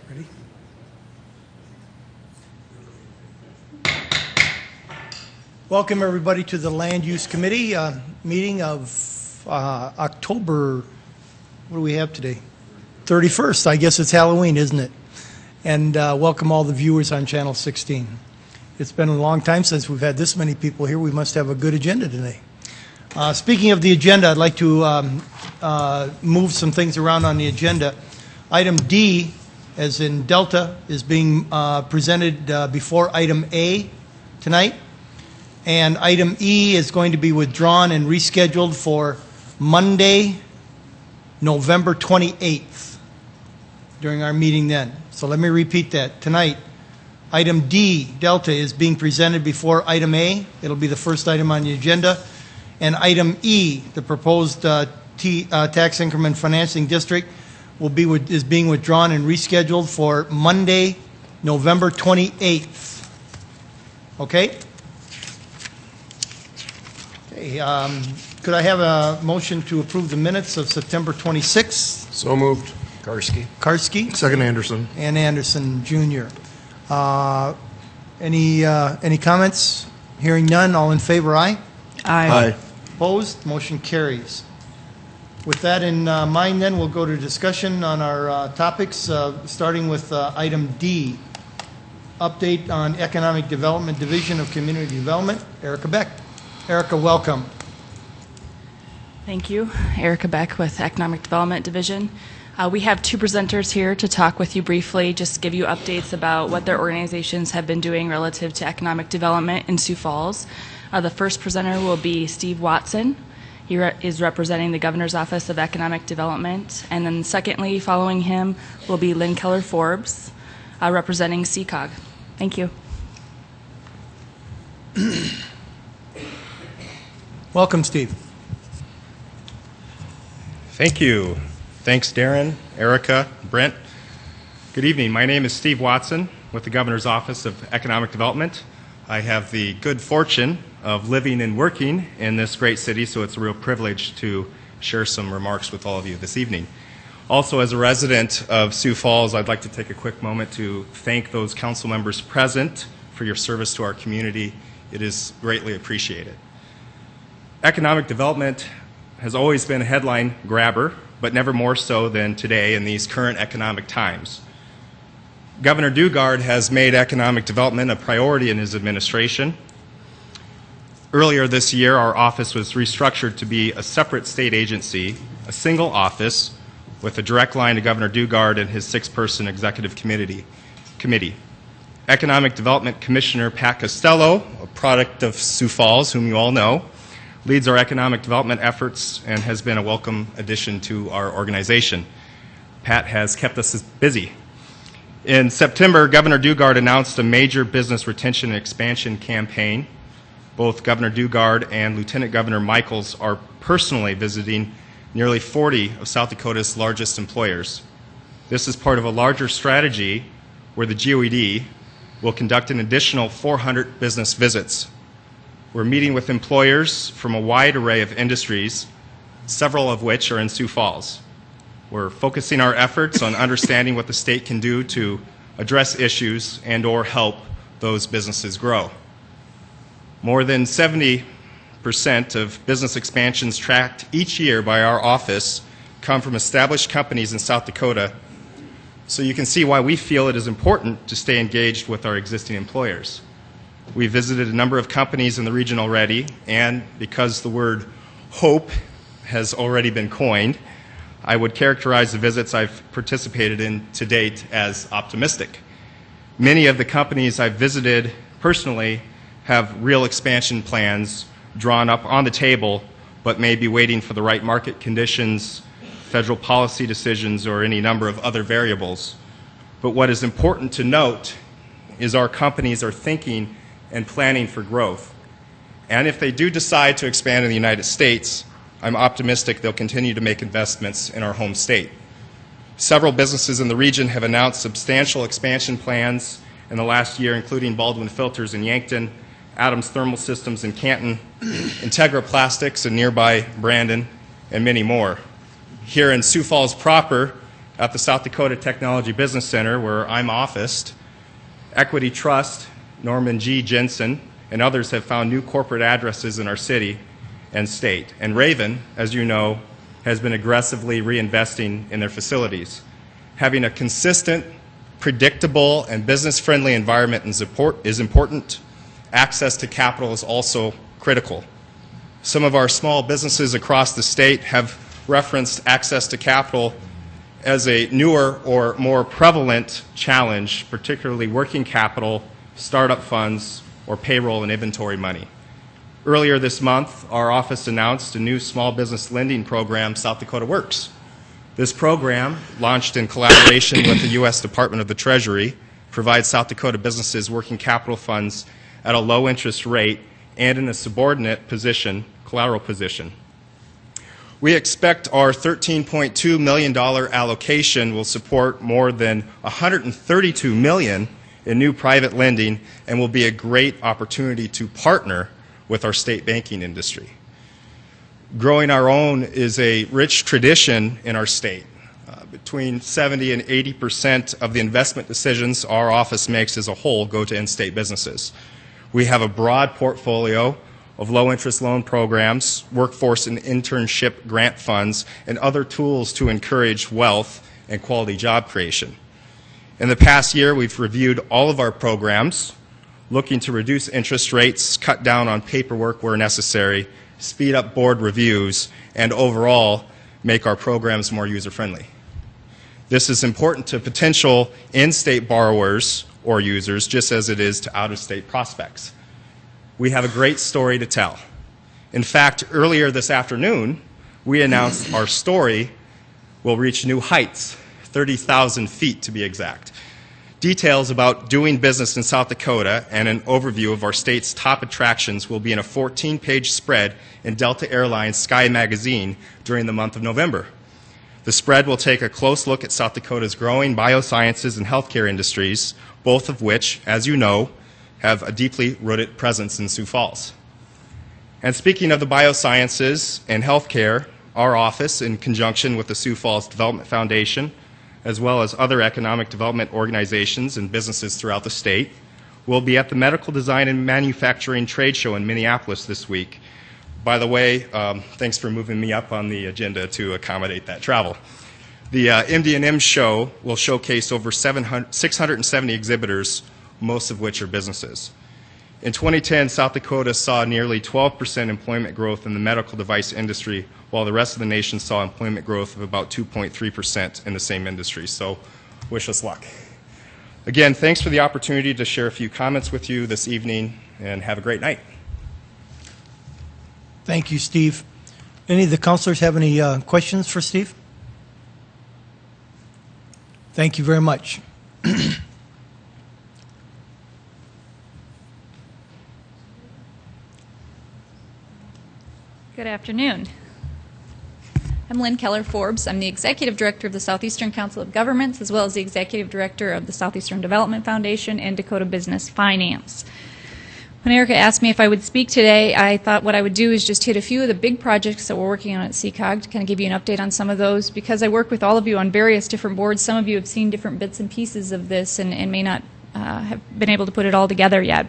Ready? Welcome everybody to the Land Use Committee meeting of October, what do we have today? 31st. I guess it's Halloween, isn't it? And welcome all the viewers on Channel 16. It's been a long time since we've had this many people here. We must have a good agenda today. Speaking of the agenda, I'd like to move some things around on the agenda. Item D, as in Delta, is being presented before item A tonight. And item E is going to be withdrawn and rescheduled for Monday, November 28th, during our meeting then. So let me repeat that. Tonight, item D, Delta, is being presented before item A. It'll be the first item on the agenda. And item E, the proposed tax increment financing district, is being withdrawn and rescheduled for Monday, November 28th. Okay? Could I have a motion to approve the minutes of September 26th? So moved. Karski. Karski Second, Anderson. and Anderson Jr. Any comments? Hearing none, all in favor, aye? Aye. Opposed? Motion carries. With that in mind, then, we'll go to discussion on our topics, starting with item D, update on Economic Development Division of Community Development. Erica Beck. Erica, welcome. Thank you. Erica Beck with Economic Development Division. We have two presenters here to talk with you briefly, just give you updates about what their organizations have been doing relative to economic development in Sioux Falls. The first presenter will be Steve Watson. He is representing the Governor's Office of Economic Development. And then secondly, following him, will be Lynn Keller-Forbes, representing CCOG. Thank you. Welcome, Steve. Thank you. Thanks, Darren, Erica, Brent. Good evening. My name is Steve Watson with the Governor's Office of Economic Development. I have the good fortune of living and working in this great city, so it's a real privilege to share some remarks with all of you this evening. Also, as a resident of Sioux Falls, I'd like to take a quick moment to thank those council members present for your service to our community. It is greatly appreciated. Economic development has always been a headline grabber, but never more so than today in these current economic times. Governor Dugard has made economic development a priority in his administration. Earlier this year, our office was restructured to be a separate state agency, a single office with a direct line to Governor Dugard and his 6-person executive committee. Economic Development Commissioner Pat Costello, a product of Sioux Falls, whom you all know, leads our economic development efforts and has been a welcome addition to our organization. Pat has kept us busy. In September, Governor Dugard announced a major business retention and expansion campaign. Both Governor Dugard and Lieutenant Governor Michaels are personally visiting nearly 40 of South Dakota's largest employers. This is part of a larger strategy where the GOED will conduct an additional 400 business visits. We're meeting with employers from a wide array of industries, several of which are in Sioux Falls. We're focusing our efforts on understanding what the state can do to address issues and or help those businesses grow. More than 70% of business expansions tracked each year by our office come from established companies in South Dakota, so you can see why we feel it is important to stay engaged with our existing employers. We visited a number of companies in the region already, and because the word hope has already been coined, I would characterize the visits I've participated in to date as optimistic. Many of the companies I've visited personally have real expansion plans drawn up on the table, but may be waiting for the right market conditions, federal policy decisions, or any number of other variables. But what is important to note is our companies are thinking and planning for growth. And if they do decide to expand in the United States, I'm optimistic they'll continue to make investments in our home state. Several businesses in the region have announced substantial expansion plans in the last year, including Baldwin Filters in Yankton, Adams Thermal Systems in Canton, Integra Plastics in nearby Brandon, and many more. Here in Sioux Falls proper, At the South Dakota Technology Business Center, where I'm officed, Equity Trust, Norman G. Jensen, and others have found new corporate addresses in our city and state. And Raven, as you know, has been aggressively reinvesting in their facilities. Having a consistent, predictable, and business-friendly environment is important. Access to capital is also critical. Some of our small businesses across the state have referenced access to capital as a newer or more prevalent challenge, particularly working capital, startup funds, or payroll and inventory money. Earlier this month, our office announced a new small business lending program, South Dakota Works. This program, launched in collaboration with the U.S. Department of the Treasury, provides South Dakota businesses working capital funds at a low interest rate and in a subordinate position, collateral position. We expect our $13.2 million allocation will support more than $132 million in new private lending and will be a great opportunity to partner with our state banking industry. Growing our own is a rich tradition in our state. Between 70 and 80% of the investment decisions our office makes as a whole go to in-state businesses. We have a broad portfolio of low-interest loan programs, workforce and internship grant funds, and other tools to encourage wealth and quality job creation. In the past year, we've reviewed all of our programs, looking to reduce interest rates, cut down on paperwork where necessary, speed up board reviews, and overall make our programs more user-friendly. This is important to potential in-state borrowers or users, just as it is to out-of-state prospects. We have a great story to tell. In fact, earlier this afternoon, we announced our story will reach new heights, 30,000 feet to be exact. Details about doing business in South Dakota and an overview of our state's top attractions will be in a 14-page spread in Delta Airlines Sky magazine during the month of November. The spread will take a close look at South Dakota's growing biosciences and healthcare industries, both of which, as you know, have a deeply rooted presence in Sioux Falls. And speaking of the biosciences and healthcare, our office, in conjunction with the Sioux Falls Development Foundation, as well as other economic development organizations and businesses throughout the state, will be at the Medical Design and Manufacturing Trade Show in Minneapolis this week. By the way, thanks for moving me up on the agenda to accommodate that travel. The MD&M show will showcase over 670 exhibitors, most of which are businesses. In 2010, South Dakota saw nearly 12% employment growth in the medical device industry, while the rest of the nation saw employment growth of about 2.3% in the same industry. So wish us luck. Again, thanks for the opportunity to share a few comments with you this evening, and have a great night. Thank you, Steve. Any of the counselors have any questions for Steve? Thank you very much. Good afternoon. I'm Lynn Keller-Forbes. I'm the Executive Director of the Southeastern Council of Governments, as well as the Executive Director of the Southeastern Development Foundation and Dakota Business Finance. When Erica asked me if I would speak today, I thought what I would do is just hit a few of the big projects that we're working on at CCOG to kind of give you an update on some of those. Because I work with all of you on various different boards, some of you have seen different bits and pieces of this and may not have been able to put it all together yet.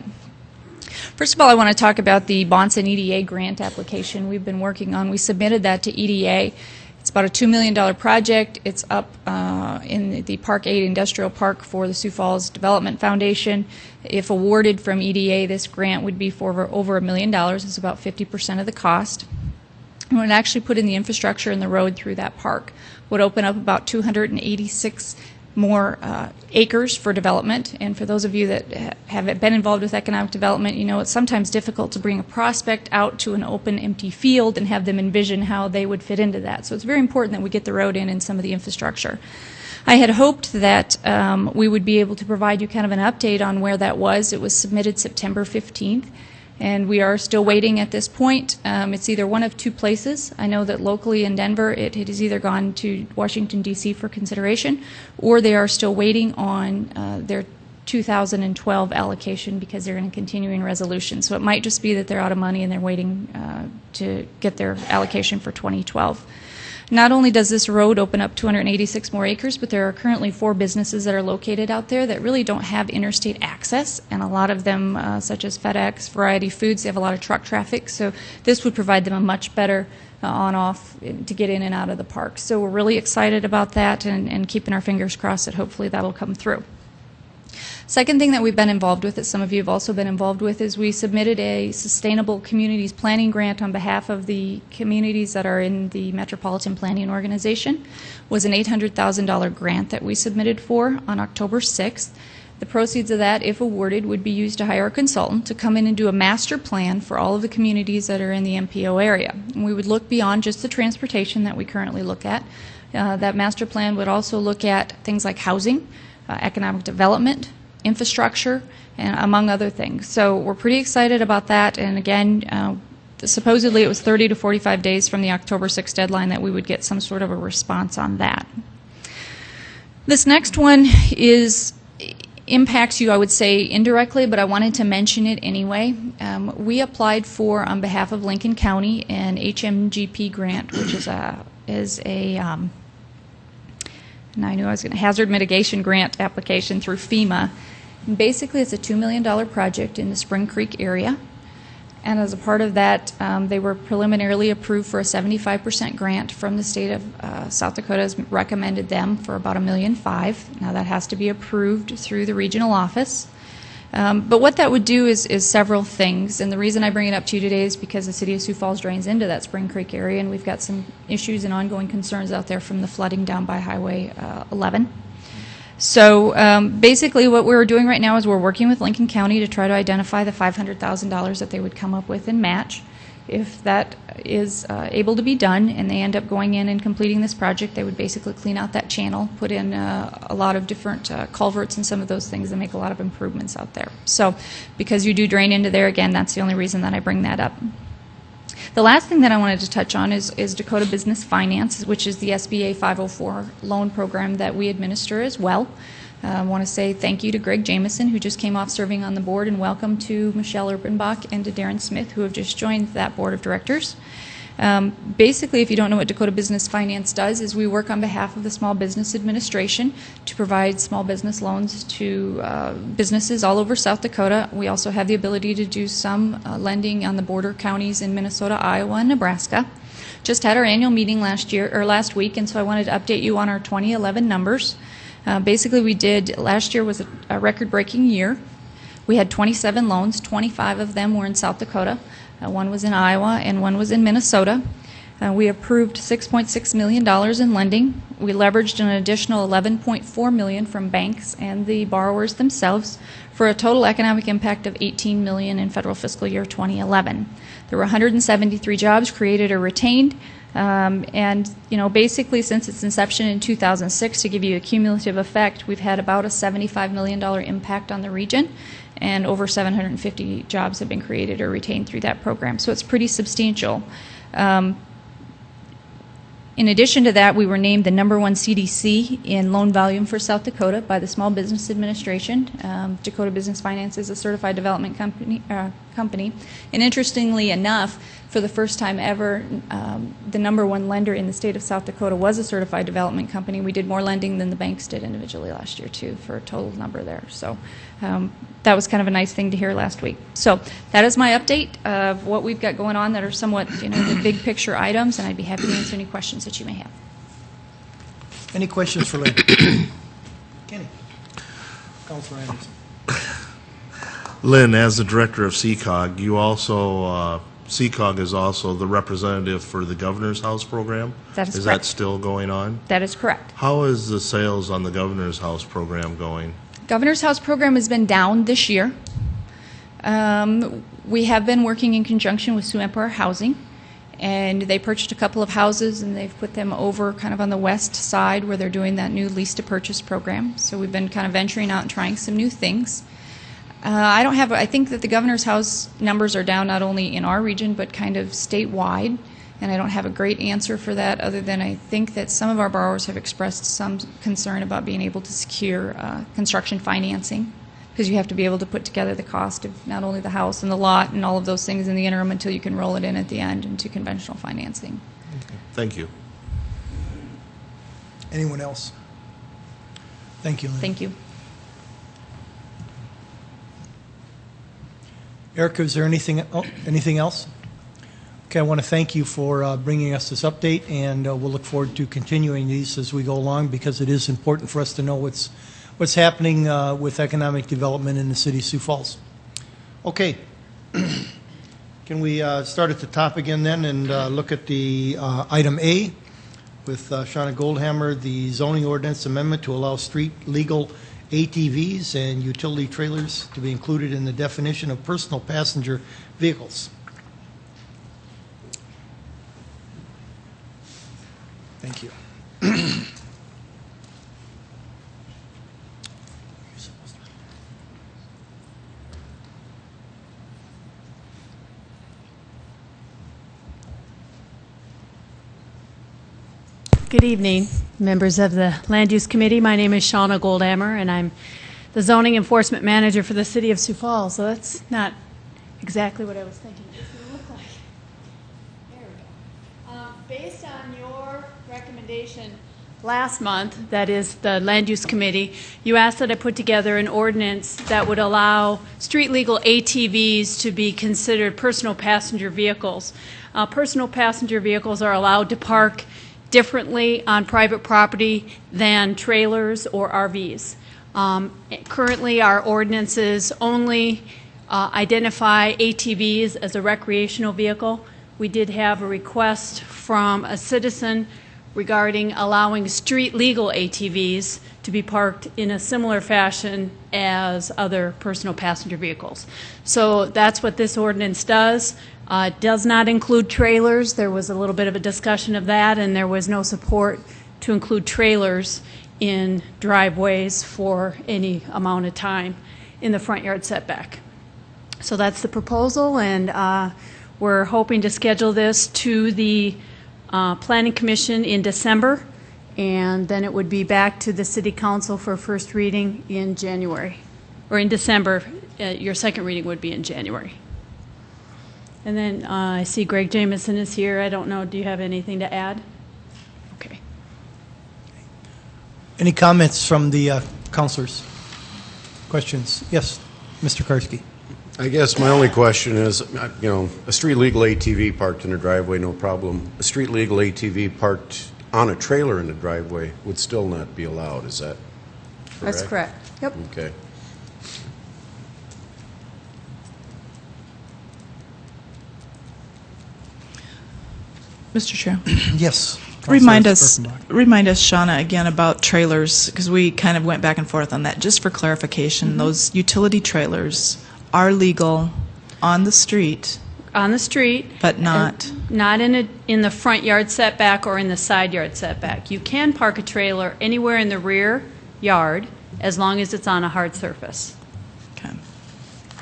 First of all, I want to talk about the Bonson EDA grant application we've been working on. We submitted that to EDA. It's about a $2 million project. It's up in the Park 8 Industrial Park for the Sioux Falls Development Foundation. If awarded from EDA, this grant would be for over $1 million. It's about 50% of the cost. And would actually put in the infrastructure and the road through that park. Would open up about 286 more acres for development. And for those of you that have been involved with economic development, you know it's sometimes difficult to bring a prospect out to an open, empty field and have them envision how they would fit into that. So it's very important that we get the road in and some of the infrastructure. I had hoped that we would be able to provide you kind of an update on where that was. It was submitted September 15th. And we are still waiting at this point. It's either one of two places. I know that locally in Denver, it has either gone to Washington, D.C. for consideration, or they are still waiting on their 2012 allocation because they're in a continuing resolution. So it might just be that they're out of money and they're waiting to get their allocation for 2012. Not only does this road open up 286 more acres, but there are currently 4 businesses that are located out there that really don't have interstate access, and a lot of them, such as FedEx, Variety Foods, they have a lot of truck traffic, so this would provide them a much better on-off to get in and out of the park. So we're really excited about that and keeping our fingers crossed that hopefully that'll come through. Second thing that we've been involved with, that some of you have also been involved with, is we submitted a Sustainable Communities Planning Grant on behalf of the communities that are in the Metropolitan Planning Organization. It was an $800,000 grant that we submitted for on October 6th. The proceeds of that, if awarded, would be used to hire a consultant to come in and do a master plan for all of the communities that are in the MPO area. And we would look beyond just the transportation that we currently look at. That master plan would also look at things like housing, economic development, infrastructure, and among other things. So we're pretty excited about that, and again, supposedly it was 30 to 45 days from the October 6th deadline that we would get some sort of a response on that. This next one impacts you, I would say, indirectly, but I wanted to mention it anyway. We applied for, on behalf of Lincoln County, an HMGP grant, which is a and I knew I was going to hazard mitigation grant application through FEMA. And basically, it's a $2 million project in the Spring Creek area. And as a part of that, they were preliminarily approved for a 75% grant from the state of South Dakota has recommended them for about $1.5 million. Now that has to be approved through the regional office. But what that would do is several things, and the reason I bring it up to you today is because the city of Sioux Falls drains into that Spring Creek area, and we've got some issues and ongoing concerns out there from the flooding down by Highway 11. So basically what we're doing right now is we're working with Lincoln County to try to identify the $500,000 that they would come up with and match. If that is able to be done and they end up going in and completing this project, they would basically clean out that channel, put in a lot of different culverts and some of those things that make a lot of improvements out there. So because you do drain into there, again, that's the only reason that I bring that up. The last thing that I wanted to touch on is Dakota Business Finance, which is the SBA 504 loan program that we administer as well. I want to say thank you to Greg Jameson, who just came off serving on the board, and welcome to Michelle Urbanbach and to Darren Smith, who have just joined that board of directors. Basically, if you don't know what Dakota Business Finance does, is we work on behalf of the Small Business Administration to provide small business loans to businesses all over South Dakota. We also have the ability to do some lending on the border counties in Minnesota, Iowa, and Nebraska. Just had our annual meeting last week, and so I wanted to update you on our 2011 numbers. Basically, last year was a record-breaking year. We had 27 loans, 25 of them were in South Dakota. One was in Iowa and one was in Minnesota. We approved $6.6 million in lending. We leveraged an additional $11.4 million from banks and the borrowers themselves for a total economic impact of $18 million in federal fiscal year 2011. There were 173 jobs created or retained. And basically since its inception in 2006, to give you a cumulative effect, we've had about a $75 million impact on the region, and over 750 jobs have been created or retained through that program. So it's pretty substantial. In addition to that, we were named the #1 CDC in loan volume for South Dakota by the Small Business Administration. Dakota Business Finance is a certified development company. And interestingly enough, for the first time ever, the #1 lender in the state of South Dakota was a certified development company. We did more lending than the banks did individually last year, too, for a total number there. So that was kind of a nice thing to hear last week. So that is my update of what we've got going on that are somewhat, the big picture items, and I'd be happy to answer any questions that you may have. Any questions for Lynn? Kenny? Councilor Anderson. Lynn, as the director of CCOG, you also, CCOG is also the representative for the Governor's House program? That is correct. Is that still going on? That is correct. How is the sales on the Governor's House program going? Governor's House program has been down this year. We have been working in conjunction with Sioux Emperor Housing, and they purchased a couple of houses and they've put them over kind of on the west side where they're doing that new lease to purchase program. So we've been kind of venturing out and trying some new things. I think that the Governor's House numbers are down not only in our region but kind of statewide, and I don't have a great answer for that other than I think that some of our borrowers have expressed some concern about being able to secure construction financing, because you have to be able to put together the cost of not only the house and the lot and all of those things in the interim until you can roll it in at the end into conventional financing. Okay. Thank you. Anyone else? Thank you, Lynn. Thank you. Erica, is there anything else? Okay, I want to thank you for bringing us this update, and we'll look forward to continuing these as we go along, because it is important for us to know what's happening with economic development in the city of Sioux Falls. Okay. Can we start at the top again then and look at the item A with Shauna Goldhammer, the zoning ordinance amendment to allow street legal ATVs and utility trailers to be included in the definition of personal passenger vehicles. Thank you. Good evening, members of the Land Use Committee. My name is Shauna Goldhammer, and I'm the Zoning Enforcement Manager for the City of Sioux Falls. So that's not exactly what I was thinking it was going to look like. There we go. Based on your recommendation last month, that is the Land Use Committee, you asked that I put together an ordinance that would allow street legal ATVs to be considered personal passenger vehicles. Personal passenger vehicles are allowed to park differently on private property than trailers or RVs. Currently, our ordinances only identify ATVs as a recreational vehicle. We did have a request from a citizen regarding allowing street legal ATVs to be parked in a similar fashion as other personal passenger vehicles. So that's what this ordinance does. It does not include trailers. There was a little bit of a discussion of that, and there was no support to include trailers in driveways for any amount of time in the front yard setback. So that's the proposal, and we're hoping to schedule this to the Planning Commission in December, and then it would be back to the City Council for first reading in January, or in December. Your second reading would be in January. And then I see Greg Jamieson is here. I don't know, do you have anything to add? Okay. Any comments from the councilors? Questions? Yes, Mr. Karski. I guess my only question is, a street legal ATV parked in a driveway, no problem. A street legal ATV parked on a trailer in the driveway would still not be allowed, is that correct? That's correct. Yep. Okay. Mr. Chair, Yes. remind Councilor us, Shauna, again about trailers, because we kind of went back and forth on that. Just for clarification, those utility trailers are legal on the street, On the street. but not. Not in the front yard setback or in the side yard setback. You can park a trailer anywhere in the rear yard as long as it's on a hard surface. Okay.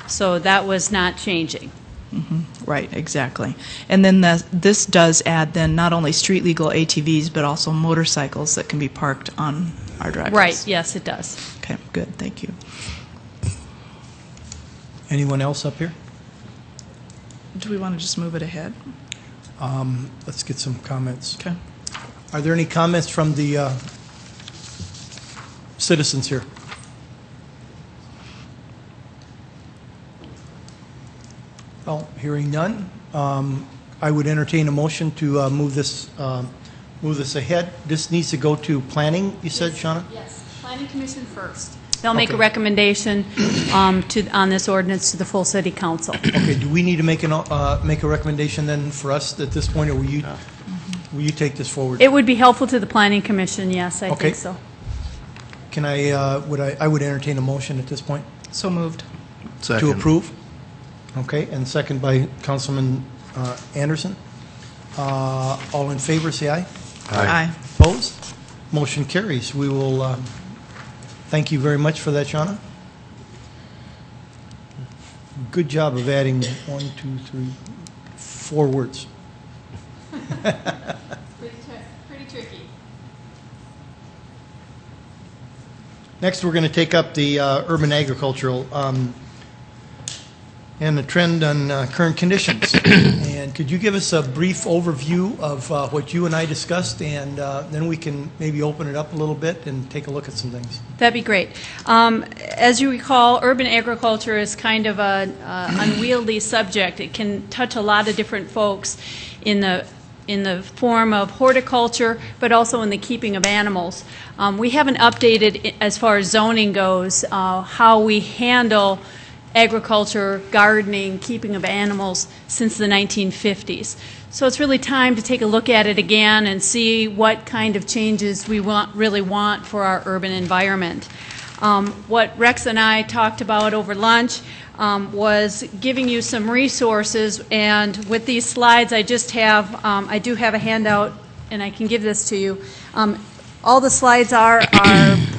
So that was not changing. Right, exactly. And then this does add then not only street legal ATVs, but also motorcycles that can be parked on our driveways. Right, yes, it does. Okay, good, thank you. Anyone else up here? Do we want to just move it ahead? Let's get some comments. Okay. Are there any comments from the citizens here? Well, hearing none, I would entertain a motion to move this ahead. This needs to go to planning, you said, Shauna? Yes, Planning Commission first. They'll make a Okay. recommendation on this ordinance to the full city council. Okay, do we need to make a recommendation then for us at this point, or will you take this forward? It would be helpful to the Planning Commission, yes, I Okay. think so. Can I would entertain a motion at this point So moved. Second. to approve? Okay, and second by Councilman Anderson. All in favor, say aye. Aye. Opposed? Motion carries. We will, thank you very much for that, Shauna. Good job of adding 1, 2, 3, 4 words. Pretty tricky. Next, we're going to take up the urban agricultural. and a trend on current conditions. And could you give us a brief overview of what you and I discussed, and then we can maybe open it up a little bit and take a look at some things. That'd be great. As you recall, urban agriculture is kind of an unwieldy subject. It can touch a lot of different folks in the form of horticulture, but also in the keeping of animals. We haven't updated, as far as zoning goes, how we handle agriculture, gardening, keeping of animals since the 1950s. So it's really time to take a look at it again and see what kind of changes we really want for our urban environment. What Rex and I talked about over lunch was giving you some resources, and with these slides I just have, I do have a handout and I can give this to you. All the slides are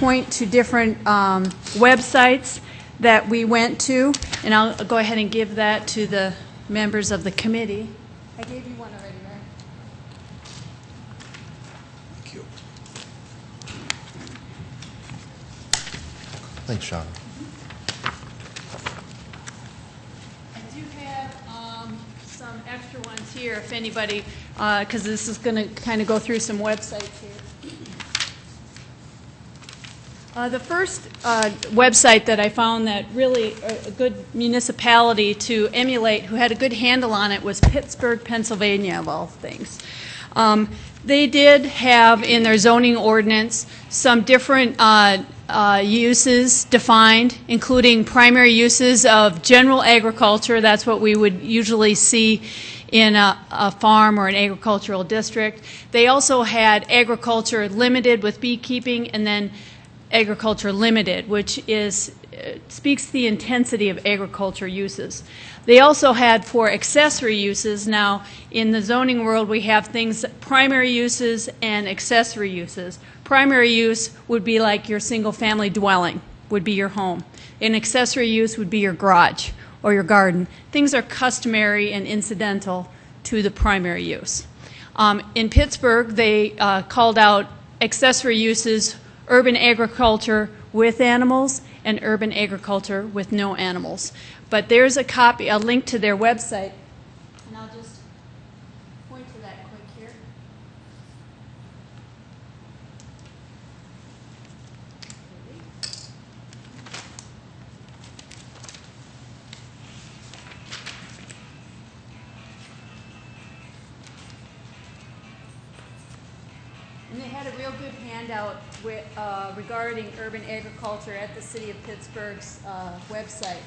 point to different websites that we went to, and I'll go ahead and give that to the members of the committee. I gave you one already, right? Thank you. Thanks, Sean. I do have some extra ones here if anybody, because this is going to kind of go through some websites here. The first website that I found that really a good municipality to emulate, who had a good handle on it, was Pittsburgh, Pennsylvania, of all things. They did have in their zoning ordinance some different uses defined, including primary uses of general agriculture. That's what we would usually see in a farm or an agricultural district. They also had agriculture limited with beekeeping, and then agriculture limited, which is speaks to the intensity of agriculture uses. They also had for accessory uses. Now, in the zoning world, we have things, primary uses and accessory uses. Primary use would be like your single-family dwelling, would be your home. An accessory use would be your garage or your garden. Things are customary and incidental to the primary use. In Pittsburgh, they called out accessory uses: urban agriculture with animals and urban agriculture with no animals. But there's a copy, a link to their website, and I'll just point to that quick here. And they had a real good handout with, regarding urban agriculture at the City of Pittsburgh's website.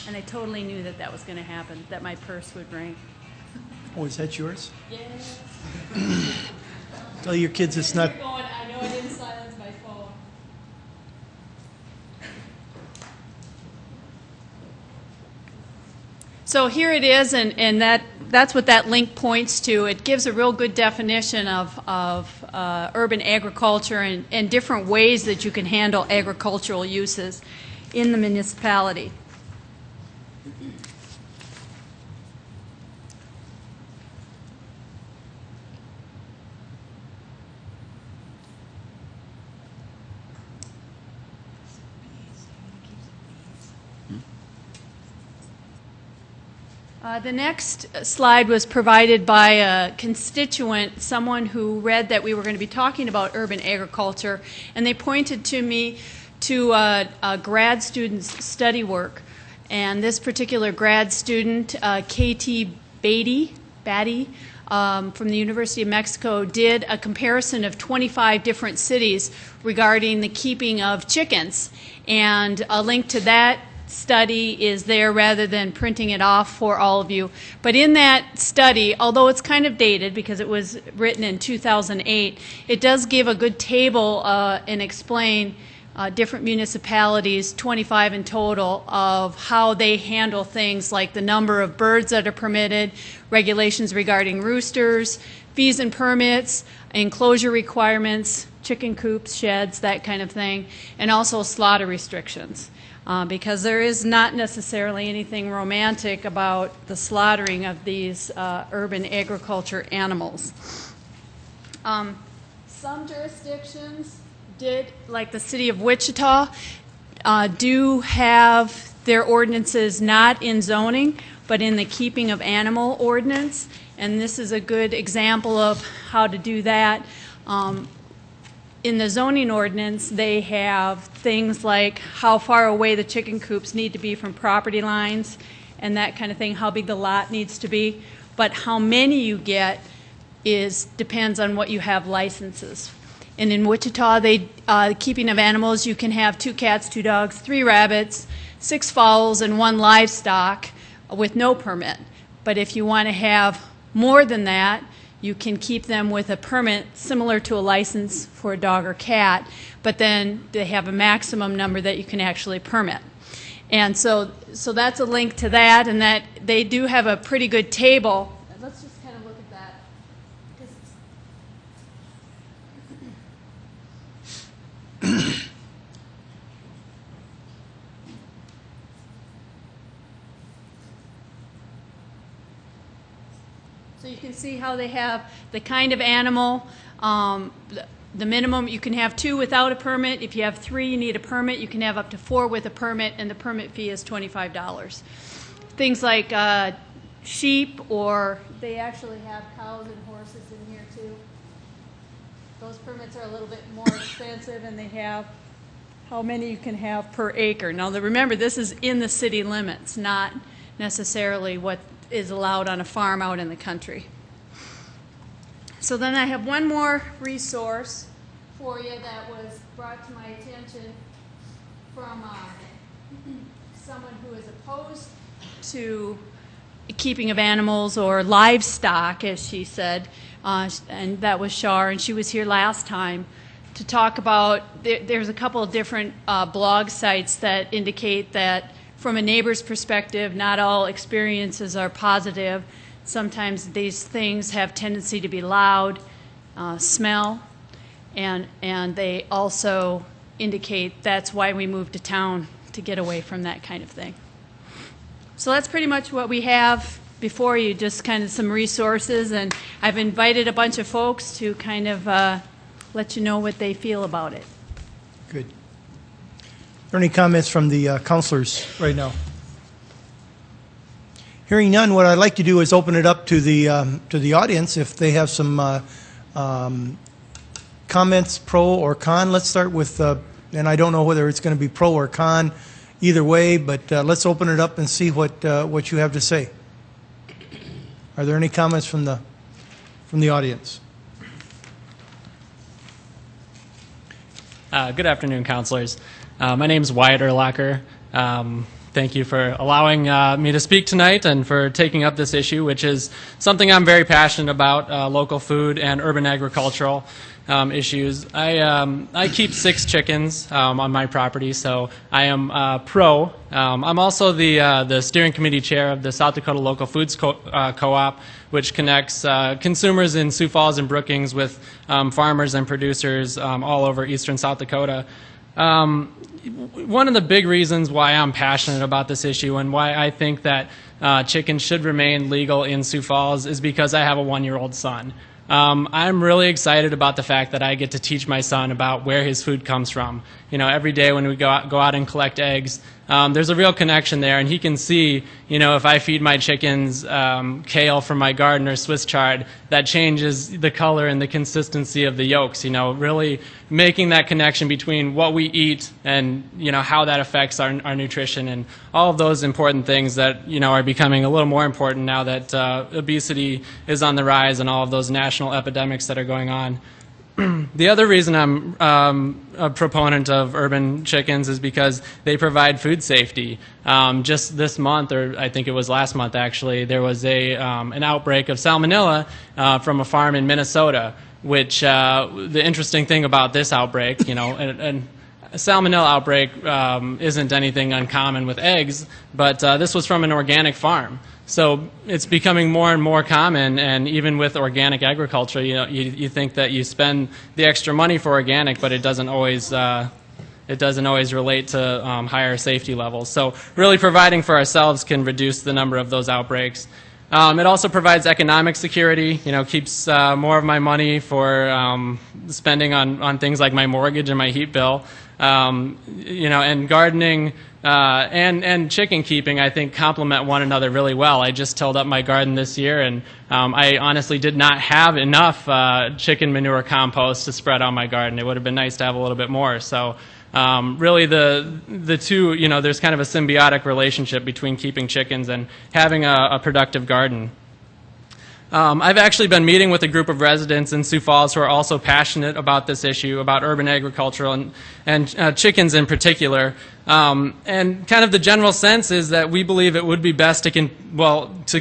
And I totally knew that that was going to happen, that my purse would ring. Oh, is that yours? Yes. Tell your kids it's not. You're going, I know I didn't silence my phone. So here it is, and that's what that link points to. It gives a real good definition of urban agriculture and different ways that you can handle agricultural uses in the municipality. The next slide was provided by a constituent, someone who read that we were going to be talking about urban agriculture, and they pointed to me to a grad student's study work. And this particular grad student, Katie Batty, from the University of Mexico, did a comparison of 25 different cities regarding the keeping of chickens. And a link to that study is there rather than printing it off for all of you. But in that study, although it's kind of dated because it was written in 2008, it does give a good table and explain different municipalities, 25 in total, of how they handle things like the number of birds that are permitted, regulations regarding roosters, fees and permits, enclosure requirements, chicken coops, sheds, that kind of thing, and also slaughter restrictions. Because there is not necessarily anything romantic about the slaughtering of these urban agriculture animals. Some jurisdictions did, like the city of Wichita, do have their ordinances not in zoning, but in the keeping of animal ordinance. And this is a good example of how to do that. In the zoning ordinance, they have things like how far away the chicken coops need to be from property lines and that kind of thing, how big the lot needs to be. But how many you get depends on what you have licenses. And in Wichita, the keeping of animals, you can have 2 cats, 2 dogs, 3 rabbits, 6 fowls, and 1 livestock with no permit. But if you want to have more than that, you can keep them with a permit similar to a license for a dog or cat, but then they have a maximum number that you can actually permit. And so that's a link to that, and that they do have a pretty good table. Let's just kind of look at that. So you can see how they have the kind of animal, the minimum, you can have 2 without a permit. If you have 3, you need a permit. You can have up to 4 with a permit, and the permit fee is $25. Things like sheep, or they actually have cows and horses in here too. Those permits are a little bit more expensive, and they have how many you can have per acre. Now remember, this is in the city limits, not necessarily what is allowed on a farm out in the country. So then I have one more resource for you that was brought to my attention from someone who is opposed to keeping of animals or livestock, as she said, and that was Shar, and she was here last time to talk about, there's a couple of different blog sites that indicate that from a neighbor's perspective, not all experiences are positive. Sometimes these things have tendency to be loud, smell, and they also indicate that's why we moved to town, to get away from that kind of thing. So that's pretty much what we have before you, just kind of some resources, and I've invited a bunch of folks to kind of let you know what they feel about it. Good. Are there any comments from the counselors right now? Hearing none, what I'd like to do is open it up to the audience if they have some comments, pro or con. Let's start with, and I don't know whether it's going to be pro or con either way, but let's open it up and see what you have to say. Are there any comments from the audience? Good afternoon, counselors. My name is Wyatt Erlacher. Thank you for allowing me to speak tonight and for taking up this issue, which is something I'm very passionate about, local food and urban agricultural issues. I keep 6 chickens on my property, so I am pro. I'm also the steering committee chair of the South Dakota Local Foods Co-op, which connects consumers in Sioux Falls and Brookings with farmers and producers all over eastern South Dakota. One of the big reasons why I'm passionate about this issue and why I think that chickens should remain legal in Sioux Falls is because I have a 1-year-old son. I'm really excited about the fact that I get to teach my son about where his food comes from. You know, every day when we go out and collect eggs, there's a real connection there, and he can see, you know, if I feed my chickens kale from my garden or Swiss chard, that changes the color and the consistency of the yolks, you know, really making that connection between what we eat and, you know, how that affects our nutrition and all of those important things that, you know, are becoming a little more important now that obesity is on the rise and all of those national epidemics that are going on. The other reason I'm a proponent of urban chickens is because they provide food safety. Just this month, or I think it was last month actually, there was an outbreak of salmonella from a farm in Minnesota, which the interesting thing about this outbreak, you know, and a salmonella outbreak isn't anything uncommon with eggs, but this was from an organic farm. So it's becoming more and more common, and even with organic agriculture, you know, you think that you spend the extra money for organic, but it doesn't always relate to higher safety levels. So really providing for ourselves can reduce the number of those outbreaks. It also provides economic security, you know, keeps more of my money for spending on things like my mortgage and my heat bill. And gardening and chicken keeping, I think, complement one another really well. I just tilled up my garden this year, and I honestly did not have enough chicken manure compost to spread on my garden. It would have been nice to have a little bit more. So really the two, there's kind of a symbiotic relationship between keeping chickens and having a productive garden. I've actually been meeting with a group of residents in Sioux Falls who are also passionate about this issue, about urban agriculture and chickens in particular. And kind of the general sense is that we believe it would be best to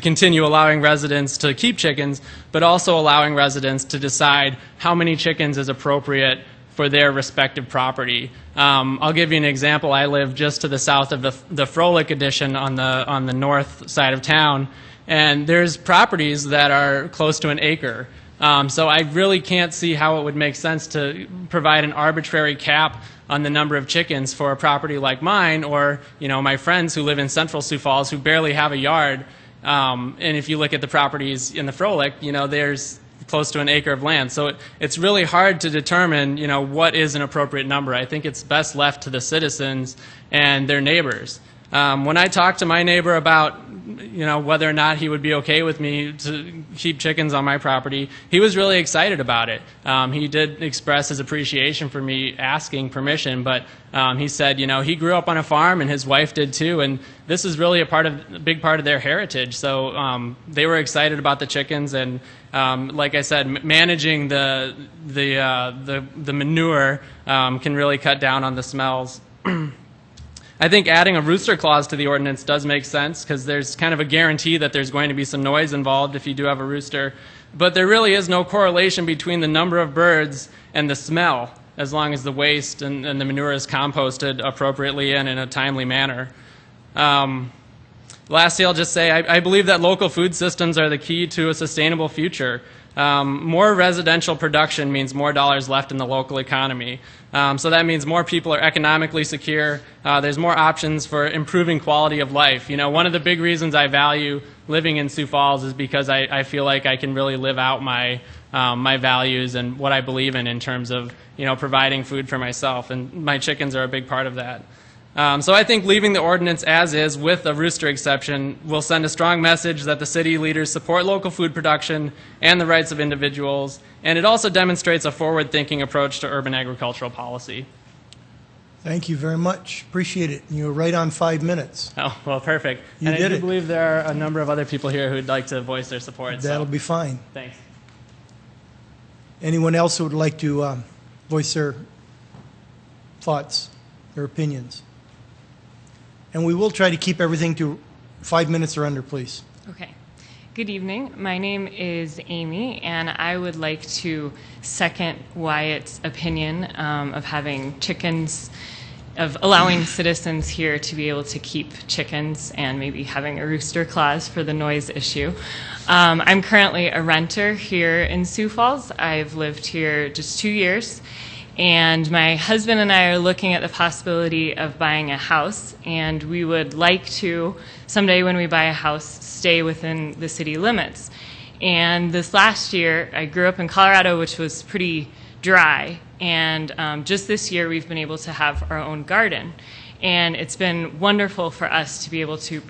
continue allowing residents to keep chickens, but also allowing residents to decide how many chickens is appropriate for their respective property. I'll give you an example. I live just to the south of the Froelich addition on the north side of town. And there's properties that are close to an acre. So I really can't see how it would make sense to provide an arbitrary cap on the number of chickens for a property like mine or, my friends who live in central Sioux Falls who barely have a yard. And if you look at the properties in the Froelich, there's close to an acre of land. So it's really hard to determine, what is an appropriate number. I think it's best left to the citizens and their neighbors. When I talked to my neighbor about, whether or not he would be okay with me to keep chickens on my property, he was really excited about it. He did express his appreciation for me asking permission, but he said, he grew up on a farm and his wife did too, and this is really a big part of their heritage. So they were excited about the chickens, and like I said, managing the manure can really cut down on the smells. I think adding a rooster clause to the ordinance does make sense because there's kind of a guarantee that there's going to be some noise involved if you do have a rooster. But there really is no correlation between the number of birds and the smell as long as the waste and the manure is composted appropriately and in a timely manner. Lastly, I'll just say I believe that local food systems are the key to a sustainable future. More residential production means more dollars left in the local economy. So that means more people are economically secure. There's more options for improving quality of life. One of the big reasons I value living in Sioux Falls is because I feel like I can really live out my values and what I believe in terms of providing food for myself, and my chickens are a big part of that. So I think leaving the ordinance as is with a rooster exception will send a strong message that the city leaders support local food production and the rights of individuals, and it also demonstrates a forward-thinking approach to urban agricultural policy. Thank you very much. Appreciate it. You were right on 5 minutes. Oh, well, perfect. You and did I do it. believe there are a number of other people here who'd like to voice their support. That'll be fine. Thanks. Anyone else who would like to voice their thoughts, their opinions? And we will try to keep everything to 5 minutes or under, please. Okay. Good evening. My name is Amy, and I would like to second Wyatt's opinion of having chickens, of allowing citizens here to be able to keep chickens and maybe having a rooster clause for the noise issue. I'm currently a renter here in Sioux Falls. I've lived here just 2 years. And my husband and I are looking at the possibility of buying a house, and we would like to, someday when we buy a house, stay within the city limits. And this last year, I grew up in Colorado, which was pretty dry, and just this year we've been able to have our own garden. And it's been wonderful for us to be able to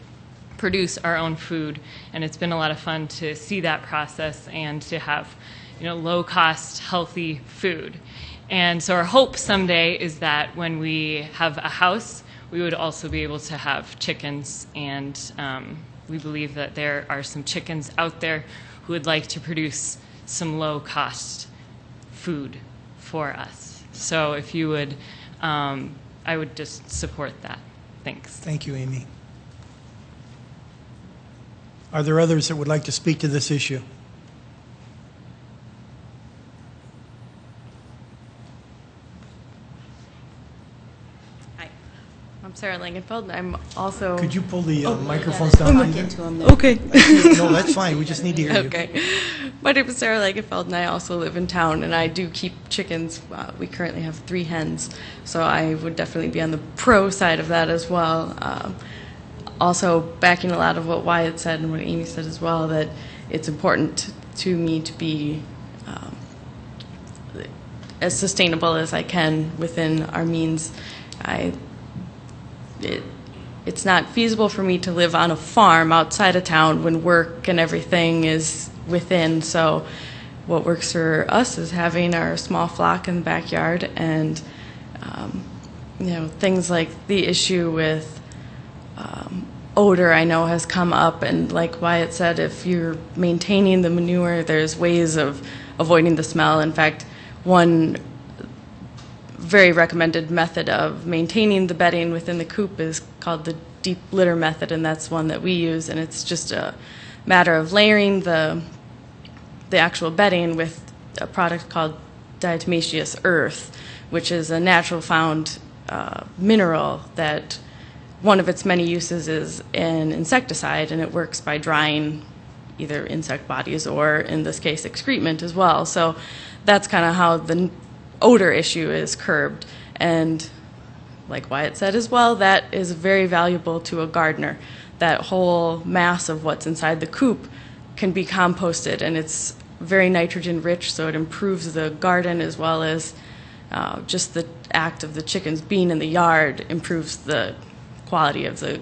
produce our own food, and it's been a lot of fun to see that process and to have, low-cost, healthy food. And so our hope someday is that when we have a house, we would also be able to have chickens. And we believe that there are some chickens out there who would like to produce some low-cost food for us. So if you would, I would just support that. Thanks. Thank you, Amy. Are there others that would like to speak to this issue? I'm Sarah Langenfeld. I'm also... Could you pull the microphones down? Okay. No, that's fine. We just need to hear you. Okay. My name is Sarah Langenfeld, and I also live in town, and I do keep chickens. We currently have 3 hens, so I would definitely be on the pro side of that as well. Also, backing a lot of what Wyatt said and what Amy said as well, that it's important to me to be as sustainable as I can within our means. It's not feasible for me to live on a farm outside of town when work and everything is within. So what works for us is having our small flock in the backyard, and things like the issue with odor I know has come up, and like Wyatt said, if you're maintaining the manure, there's ways of avoiding the smell. In fact, one very recommended method of maintaining the bedding within the coop is called the deep litter method, and that's one that we use, and it's just a matter of layering the actual bedding with a product called diatomaceous earth, which is a natural found mineral that one of its many uses is an insecticide, and it works by drying either insect bodies or, in this case, excrement as well. So that's kind of how the odor issue is curbed. And like Wyatt said as well, that is very valuable to a gardener. That whole mass of what's inside the coop can be composted, and it's very nitrogen rich, so it improves the garden, as well as just the act of the chickens being in the yard improves the quality of the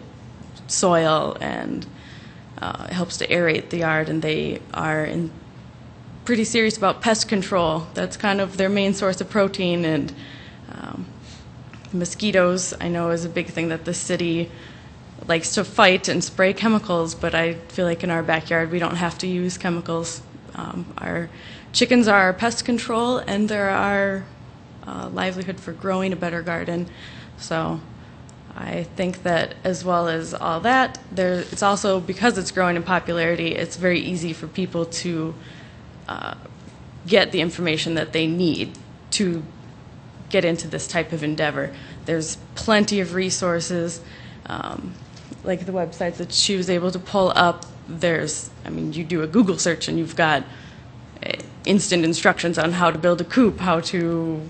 soil, and it helps to aerate the yard. And they are pretty serious about pest control. That's kind of their main source of protein. And mosquitoes, I know, is a big thing that the city likes to fight and spray chemicals, but I feel like in our backyard we don't have to use chemicals. Our chickens are our pest control, and they're our livelihood for growing a better garden. So I think that, as well as all that, it's also, because it's growing in popularity, it's very easy for people to get the information that they need to get into this type of endeavor. There's plenty of resources, like the websites that she was able to pull up. You do a Google search and you've got instant instructions on how to build a coop, how to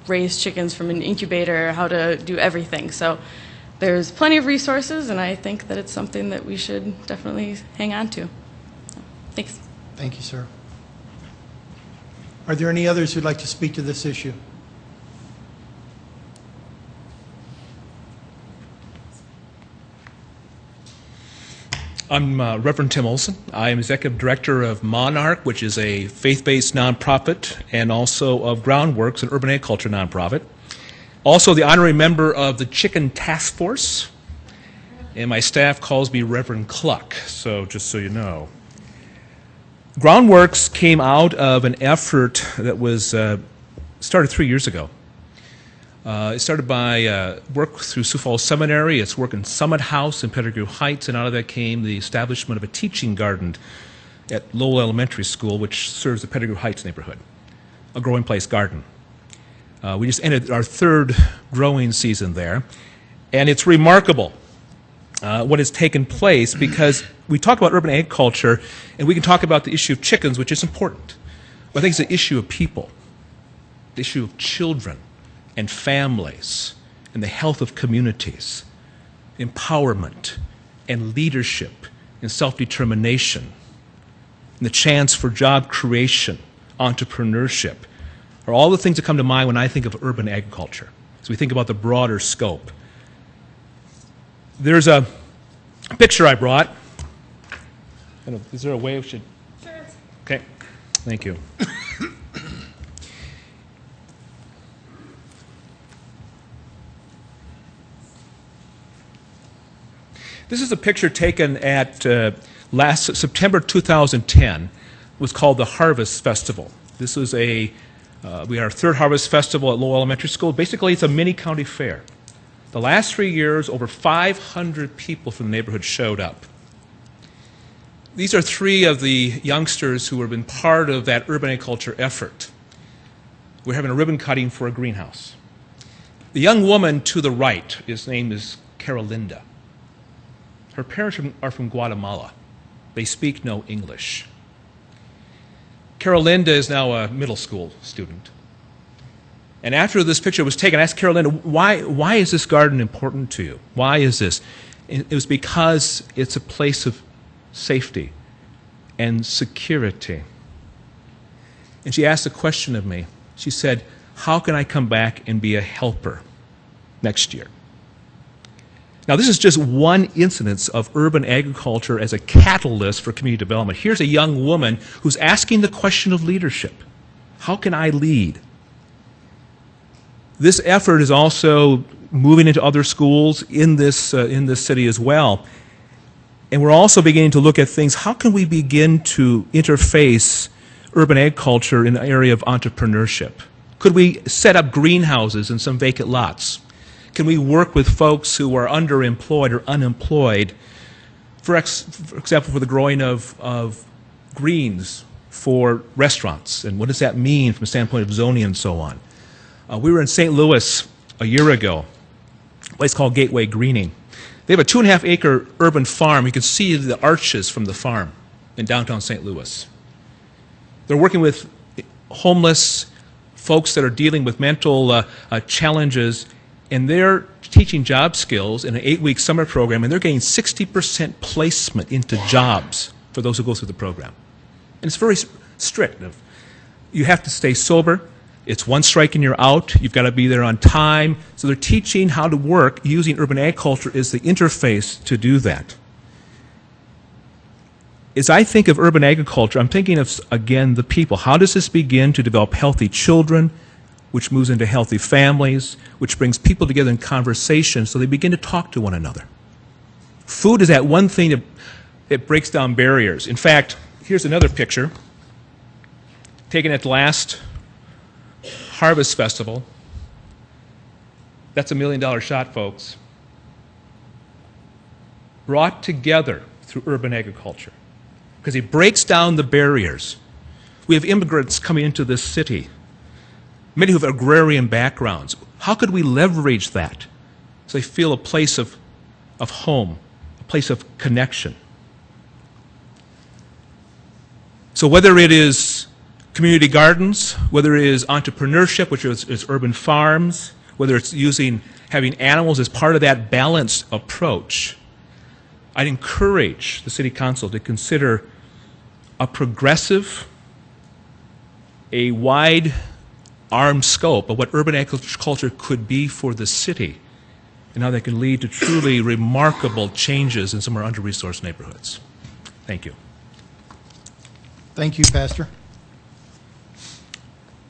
raise chickens from an incubator, how to do everything. So there's plenty of resources, and I think that it's something that we should definitely hang on to. Thanks. Thank you, sir. Are there any others who'd like to speak to this issue? I'm Reverend Tim Olson. I am Executive Director of Monarch, which is a faith-based nonprofit, and also of Groundworks, an urban agriculture nonprofit. Also the honorary member of the Chicken Task Force, and my staff calls me Reverend Cluck, so just so you know. Groundworks came out of an effort that was started 3 years ago. It started by work through Sioux Falls Seminary. It's work in Summit House in Pettigrew Heights, and out of that came the establishment of a teaching garden at Lowell Elementary School, which serves the Pettigrew Heights neighborhood, a growing place garden. We just ended our third growing season there, and it's remarkable what has taken place, because we talk about urban agriculture, and we can talk about the issue of chickens, which is important. But I think it's the issue of people, the issue of children and families, and the health of communities, empowerment and leadership and self-determination, and the chance for job creation, entrepreneurship, are all the things that come to mind when I think of urban agriculture. So we think about the broader scope. There's a picture I brought. Is there a way we should? Sure. Okay, thank you. This is a picture taken at last September 2010. It was called the Harvest Festival. This was we had our third Harvest Festival at Lowell Elementary School. Basically, it's a mini county fair. The last 3 years, over 500 people from the neighborhood showed up. These are three of the youngsters who have been part of that urban agriculture effort. We're having a ribbon cutting for a greenhouse. The young woman to the right, his name is Carolinda. Her parents are from Guatemala. They speak no English. Carolinda is now a middle school student. And after this picture was taken, I asked Carolinda, why is this garden important to you? Why is this? It was because it's a place of safety and security. And she asked a question of me. She said, how can I come back and be a helper next year? Now, this is just one incidence of urban agriculture as a catalyst for community development. Here's a young woman who's asking the question of leadership. How can I lead? This effort is also moving into other schools in this city as well. And we're also beginning to look at things, how can we begin to interface urban agriculture in the area of entrepreneurship? Could we set up greenhouses in some vacant lots? Can we work with folks who are underemployed or unemployed, for example, for the growing of greens for restaurants? And what does that mean from the standpoint of zoning and so on? We were in St. Louis a year ago, a place called Gateway Greening. They have a 2.5-acre urban farm. You can see the arches from the farm in downtown St. Louis. They're working with homeless folks that are dealing with mental challenges, and they're teaching job skills in an 8-week summer program, and they're getting 60% placement into jobs for those who go through the program. And it's very strict. You have to stay sober. It's one strike and you're out. You've got to be there on time. So they're teaching how to work using urban agriculture as the interface to do that. As I think of urban agriculture, I'm thinking of, again, the people. How does this begin to develop healthy children, which moves into healthy families, which brings people together in conversation so they begin to talk to one another? Food is that one thing that breaks down barriers. In fact, here's another picture taken at the last Harvest Festival. That's $1 million shot, folks. Brought together through urban agriculture, because it breaks down the barriers. We have immigrants coming into this city, many who have agrarian backgrounds. How could we leverage that so they feel a place of home, a place of connection? So whether it is community gardens, whether it is entrepreneurship, which is urban farms, whether it's having animals as part of that balanced approach, I'd encourage the City Council to consider a progressive, a wide arm scope of what urban agriculture could be for the city and how that can lead to truly remarkable changes in some of our under-resourced neighborhoods. Thank you. Thank you, Pastor.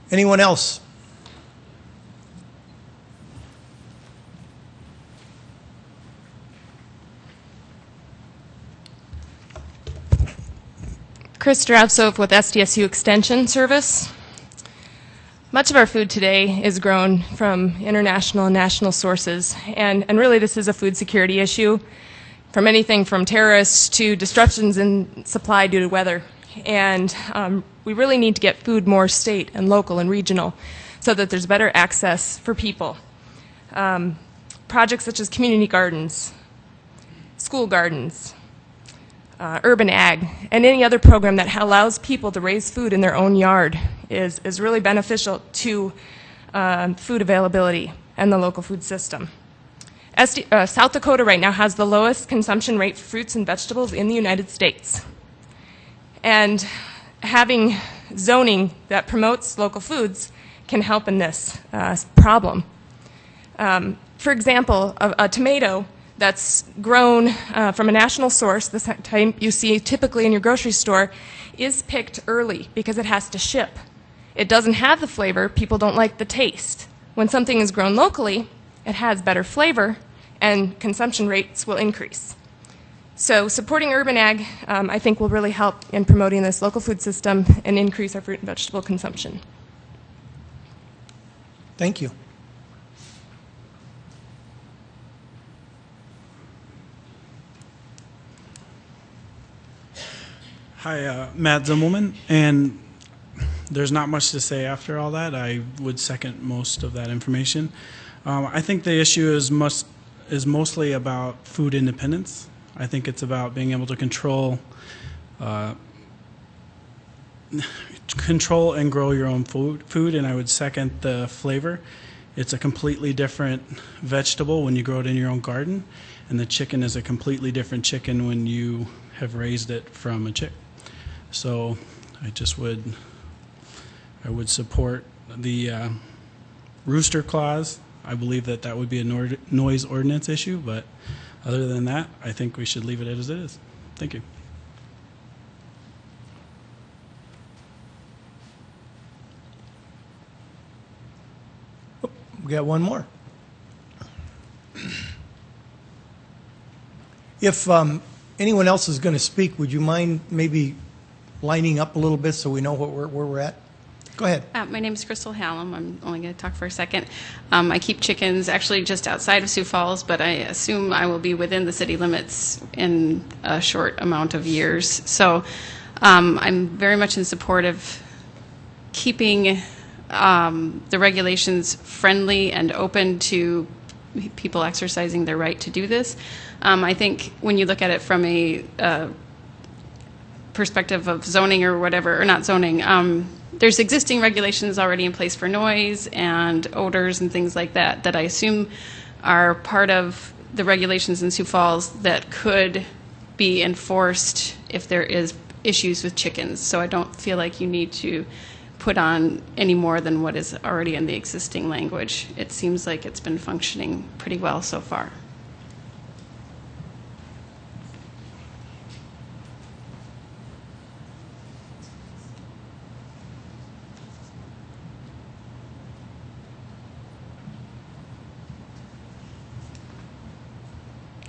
Anyone else? Chris Dravsov with SDSU Extension Service. Much of our food today is grown from international and national sources, and really this is a food security issue, from anything from terrorists to disruptions in supply due to weather. And we really need to get food more state and local and regional so that there's better access for people. Projects such as community gardens, school gardens, urban ag, and any other program that allows people to raise food in their own yard is really beneficial to food availability and the local food system. South Dakota right now has the lowest consumption rate for fruits and vegetables in the United States. And having zoning that promotes local foods can help in this problem. For example, a tomato that's grown from a national source, the type you see typically in your grocery store, is picked early because it has to ship. It doesn't have the flavor. People don't like the taste. When something is grown locally, it has better flavor and consumption rates will increase. So supporting urban ag, I think, will really help in promoting this local food system and increase our fruit and vegetable consumption. Thank you. Hi, Matt Zimmelman, and there's not much to say after all that. I would second most of that information. I think the issue is mostly about food independence. I think it's about being able to control and grow your own food, and I would second the flavor. It's a completely different vegetable when you grow it in your own garden, and the chicken is a completely different chicken when you have raised it from a chick. So I would support the rooster clause, I believe that that would be a noise ordinance issue, but other than that, I think we should leave it as it is. Thank you. We got one more. If anyone else is going to speak, would you mind maybe lining up a little bit so we know where we're at? Go ahead. My name is Crystal Hallam. I'm only going to talk for a second. I keep chickens actually just outside of Sioux Falls, but I assume I will be within the city limits in a short amount of years. So I'm very much in support of keeping the regulations friendly and open to people exercising their right to do this. I think when you look at it from a perspective of zoning or whatever, or not zoning, there's existing regulations already in place for noise and odors and things like that, that I assume are part of the regulations in Sioux Falls that could be enforced if there is issues with chickens. So I don't feel like you need to put on any more than what is already in the existing language. It seems like it's been functioning pretty well so far.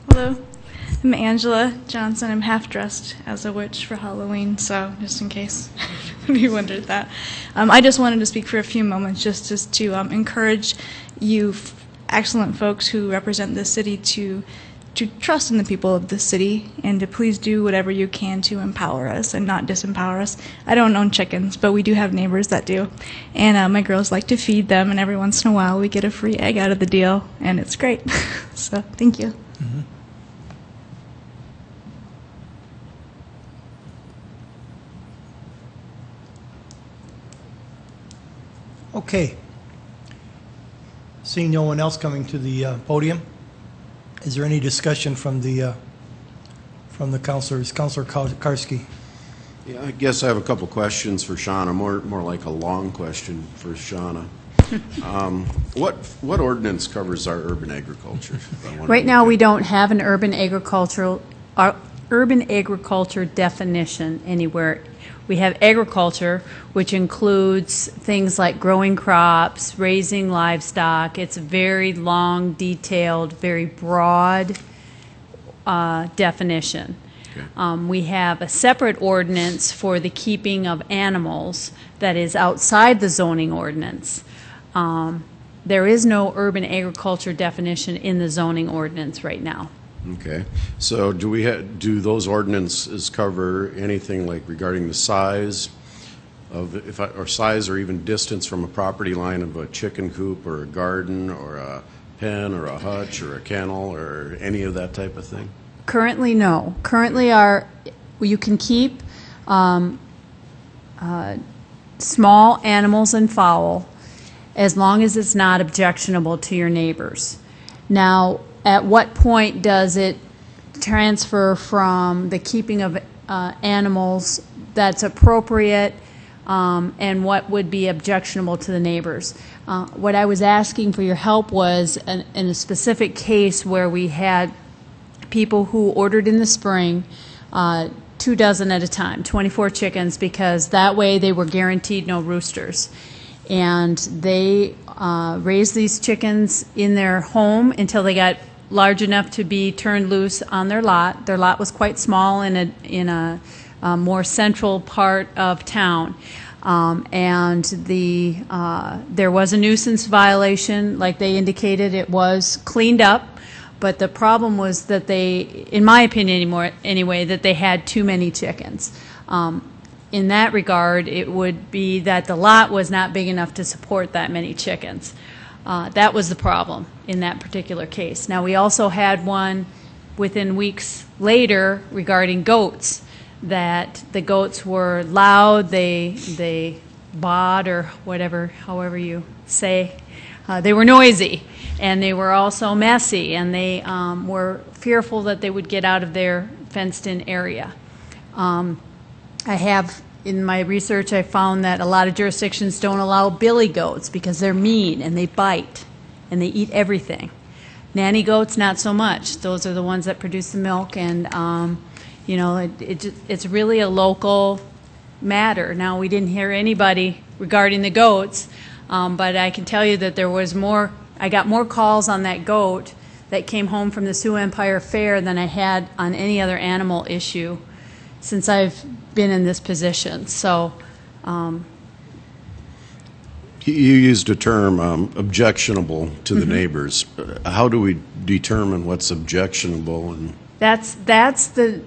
Hello, I'm Angela Johnson. I'm half dressed as a witch for Halloween, so just in case you wondered that. I just wanted to speak for a few moments just to encourage you excellent folks who represent this city to trust in the people of this city and to please do whatever you can to empower us and not disempower us. I don't own chickens, but we do have neighbors that do. And my girls like to feed them, and every once in a while we get a free egg out of the deal, and it's great. So thank you. Mm-hmm. Okay. Seeing no one else coming to the podium, is there any discussion from the councilors? Councilor Karski. Yeah, I guess I have a couple questions for Shauna, more like a long question for Shauna. What ordinance covers our urban agriculture? Right now, we don't have an urban agriculture definition anywhere. We have agriculture, which includes things like growing crops, raising livestock. It's a very long, detailed, very broad definition. Okay. We have a separate ordinance for the keeping of animals that is outside the zoning ordinance. There is no urban agriculture definition in the zoning ordinance right now. Okay, so do those ordinances cover anything like regarding the size of or size or even distance from a property line of a chicken coop or a garden or a pen or a hutch or a kennel or any of that type of thing? Currently, no. Currently, you can keep small animals and fowl as long as it's not objectionable to your neighbors. Now, at what point does it transfer from the keeping of animals that's appropriate and what would be objectionable to the neighbors? What I was asking for your help was in a specific case where we had people who ordered in the spring 2 dozen at a time, 24 chickens, because that way they were guaranteed no roosters. And they raised these chickens in their home until they got large enough to be turned loose on their lot. Their lot was quite small in a more central part of town. And there was a nuisance violation, like they indicated. It was cleaned up, but the problem was that they, in my opinion anyway, that they had too many chickens. In that regard, it would be that the lot was not big enough to support that many chickens. That was the problem in that particular case. Now, we also had one within weeks later regarding goats, that the goats were loud, they bawed or whatever, however you say. They were noisy, and they were also messy, and they were fearful that they would get out of their fenced-in area. I have in my research, I found that a lot of jurisdictions don't allow billy goats because they're mean and they bite and they eat everything. Nanny goats, not so much. Those are the ones that produce the milk, and it's really a local matter. Now, we didn't hear anybody regarding the goats, but I can tell you that I got more calls on that goat that came home from the Sioux Empire Fair than I had on any other animal issue since I've been in this position. So, You used a term, objectionable to the neighbors. How do we determine what's objectionable? And that's the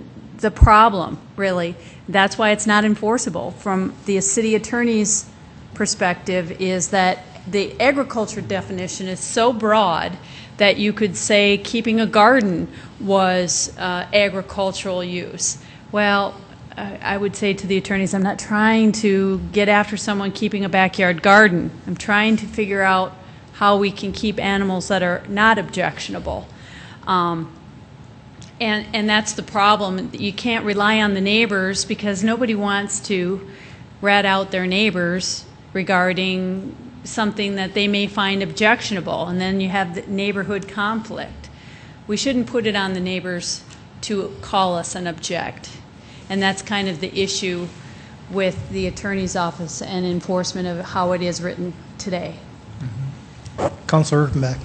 problem, really. That's why it's not enforceable. From the city attorney's perspective, is that the agriculture definition is so broad that you could say keeping a garden was agricultural use. Well, I would say to the attorneys, I'm not trying to get after someone keeping a backyard garden. I'm trying to figure out how we can keep animals that are not objectionable. And that's the problem. You can't rely on the neighbors because nobody wants to rat out their neighbors regarding something that they may find objectionable, and then you have the neighborhood conflict. We shouldn't put it on the neighbors to call us and object. And that's kind of the issue with the attorney's office and enforcement of how it is written today. Councilor Urtenbach.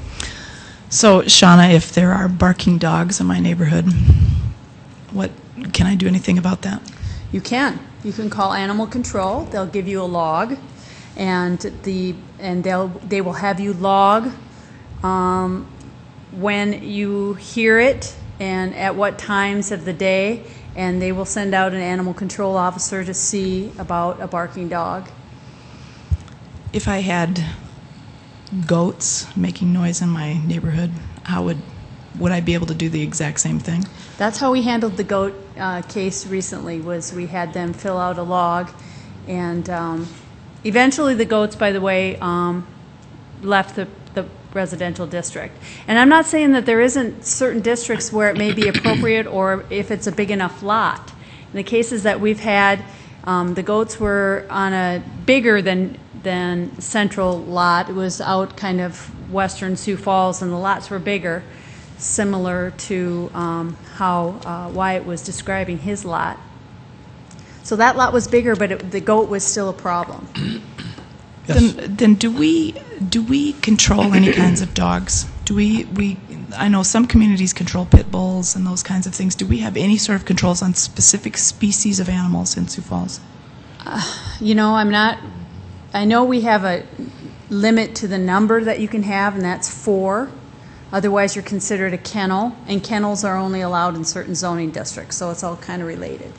So, Shauna, if there are barking dogs in my neighborhood, can I do anything about that? You can. You can call animal control. They'll give you a log, and they will have you log when you hear it and at what times of the day, and they will send out an animal control officer to see about a barking dog. If I had goats making noise in my neighborhood, would I be able to do the exact same thing? That's how we handled the goat case recently, was we had them fill out a log, and eventually the goats, by the way, left the residential district. And I'm not saying that there isn't certain districts where it may be appropriate or if it's a big enough lot. In the cases that we've had, the goats were on a bigger than central lot. It was out kind of western Sioux Falls, and the lots were bigger, similar to how Wyatt was describing his lot. So that lot was bigger, but the goat was still a problem. Yes. Then do we control any kinds of dogs? I know some communities control pit bulls and those kinds of things. Do we have any sort of controls on specific species of animals in Sioux Falls? I know we have a limit to the number that you can have, and that's 4. Otherwise, you're considered a kennel, and kennels are only allowed in certain zoning districts, so it's all kind of related.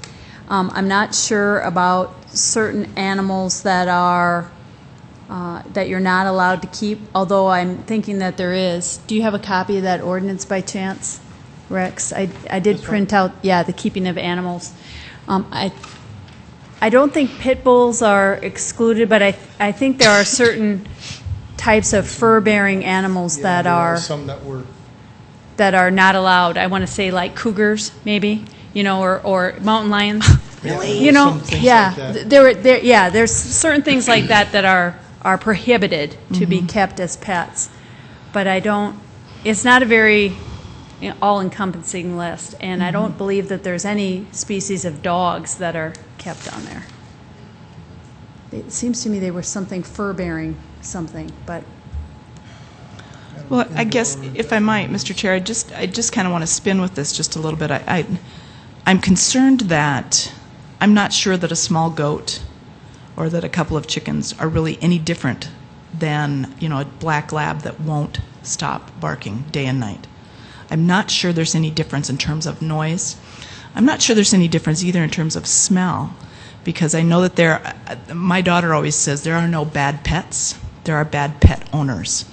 I'm not sure about certain animals that you're not allowed to keep, although I'm thinking that there is. Do you have a copy of that ordinance by chance, Rex? I did print out, the keeping of animals. I don't think pit bulls are excluded, but I think there are certain types of fur-bearing animals that are some that are not allowed. I want to say like cougars, maybe, or mountain lions. Really? Some things like that. There's certain things like that that are prohibited to be kept as pets. But it's not a very all-encompassing list, and I don't believe that there's any species of dogs that are kept on there. It seems to me they were something fur-bearing something, but... Well, I guess, if I might, Mr. Chair, I just kind of want to spin with this just a little bit. I'm concerned that I'm not sure that a small goat or that a couple of chickens are really any different than, a black lab that won't stop barking day and night. I'm not sure there's any difference in terms of noise. I'm not sure there's any difference either in terms of smell, because I know that my daughter always says there are no bad pets, there are bad pet owners.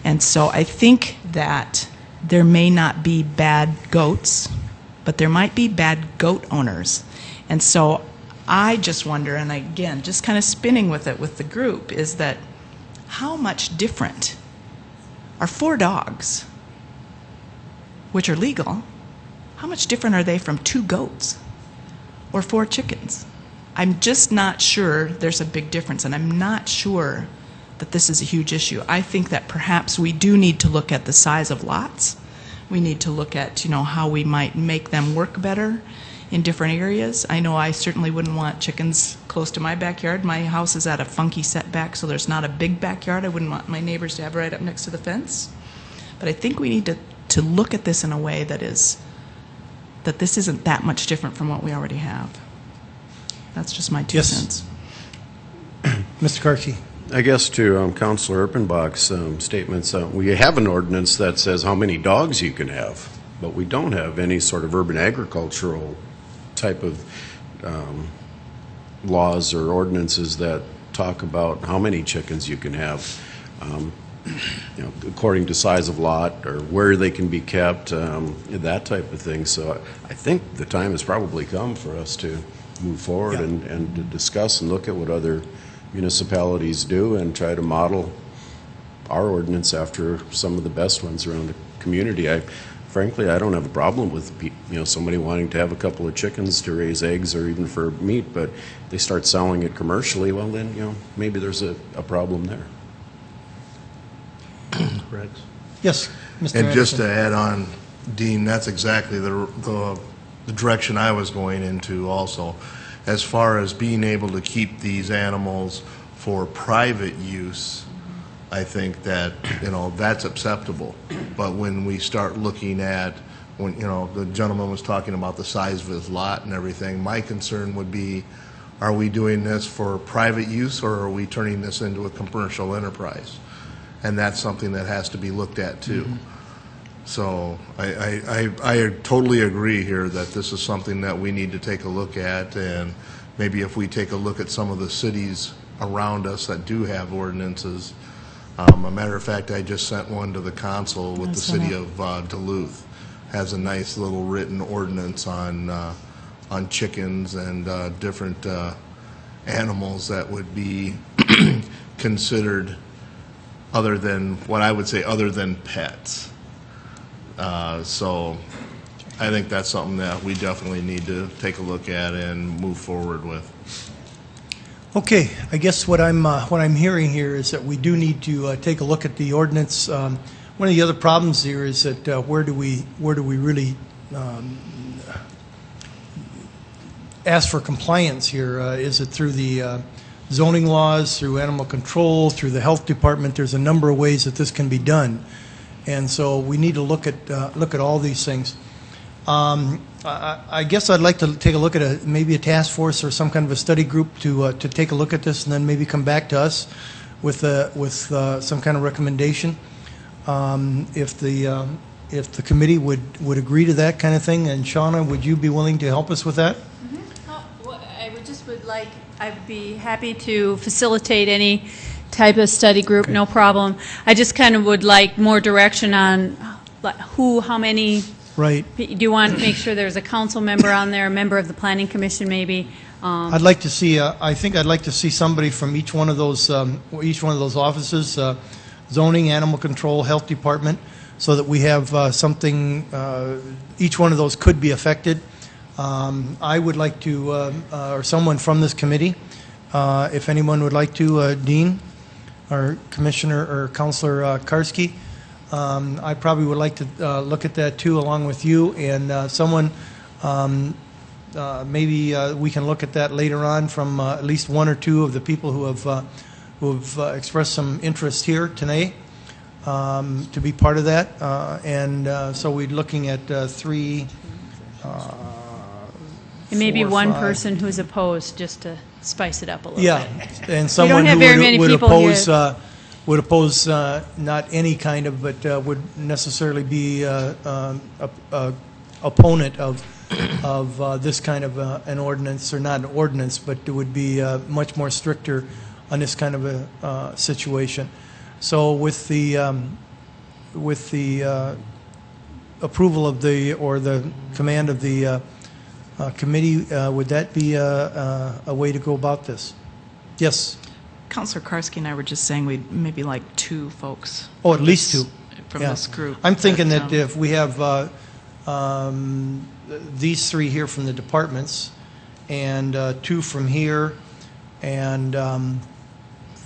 And so I think that there may not be bad goats, but there might be bad goat owners. And so I just wonder, and again, just kind of spinning with it with the group, is that how much different are 4 dogs, which are legal, how much different are they from 2 goats or 4 chickens? I'm just not sure there's a big difference, and I'm not sure that this is a huge issue. I think that perhaps we do need to look at the size of lots. We need to look at, how we might make them work better in different areas. I know I certainly wouldn't want chickens close to my backyard. My house is at a funky setback, so there's not a big backyard. I wouldn't want my neighbors to have right up next to the fence. But I think we need to look at this in a way that this isn't that much different from what we already have. That's just my 2 cents. Mr. Karski. I guess to Councilor Erpenbach's statements, we have an ordinance that says how many dogs you can have, but we don't have any sort of urban agricultural type of laws or ordinances that talk about how many chickens you can have, according to size of lot or where they can be kept, that type of thing. So I think the time has probably come for us to move forward and to discuss and look at what other municipalities do and try to model our ordinance after some of the best ones around the community. Frankly, I don't have a problem with somebody wanting to have a couple of chickens to raise eggs or even for meat, but they start selling it commercially, well then, maybe there's a problem there. Rex? Yes, Mr. And just Anderson. to add on, Dean, that's exactly the direction I was going into also. As far as being able to keep these animals for private use, I think that, that's acceptable. But when we start looking at, when, the gentleman was talking about the size of his lot and everything, my concern would be, are we doing this for private use or are we turning this into a commercial enterprise? And that's something that has to be looked at too. Mm-hmm. So I totally agree here that this is something that we need to take a look at, and maybe if we take a look at some of the cities around us that do have ordinances. A matter of fact, I just sent one to the council with the city of Duluth. Has a nice little written ordinance on chickens and different animals that would be considered other than what I would say other than pets. So I think that's something that we definitely need to take a look at and move forward with. Okay, I guess what I'm hearing here is that we do need to take a look at the ordinance. One of the other problems here is that where do we really ask for compliance here? Is it through the zoning laws, through animal control, through the health department? There's a number of ways that this can be done, and so we need to look at all these things. I guess I'd like to take a look at maybe a task force or some kind of a study group to take a look at this and then maybe come back to us with some kind of recommendation. If the committee would agree to that kind of thing, and Shauna, would you be willing to help us with that? Mm-hmm. Well, I would be happy to facilitate any type of study group, no problem. I just kind of would like more direction on how many. Right. Do you want to make sure there's a council member on there, a member of the planning commission maybe? I'd like to see. I think I'd like to see somebody from each one of those offices: zoning, animal control, health department, so that we have something. Each one of those could be affected. I would like to, or someone from this committee, if anyone would like to, Dean, or Commissioner or Councilor Karski. I probably would like to look at that too, along with you and someone. Maybe we can look at that later on from at least one or two of the people who have expressed some interest here tonight to be part of that. And so we're looking at three. And maybe 4, one 5. person who's opposed, just to spice it up a little Yeah, bit. and someone have who very many would people oppose. here. Would oppose not any kind of, but would necessarily be opponent of this kind of an ordinance, or not an ordinance, but it would be much more stricter on this kind of a situation. So with the approval of the command of the committee, would that be a way to go about this? Yes. Councilor Karski and I were just saying we'd maybe like 2 folks. Oh, at least 2 from this group. I'm thinking that if we have these 3 here from the departments, and 2 from here, and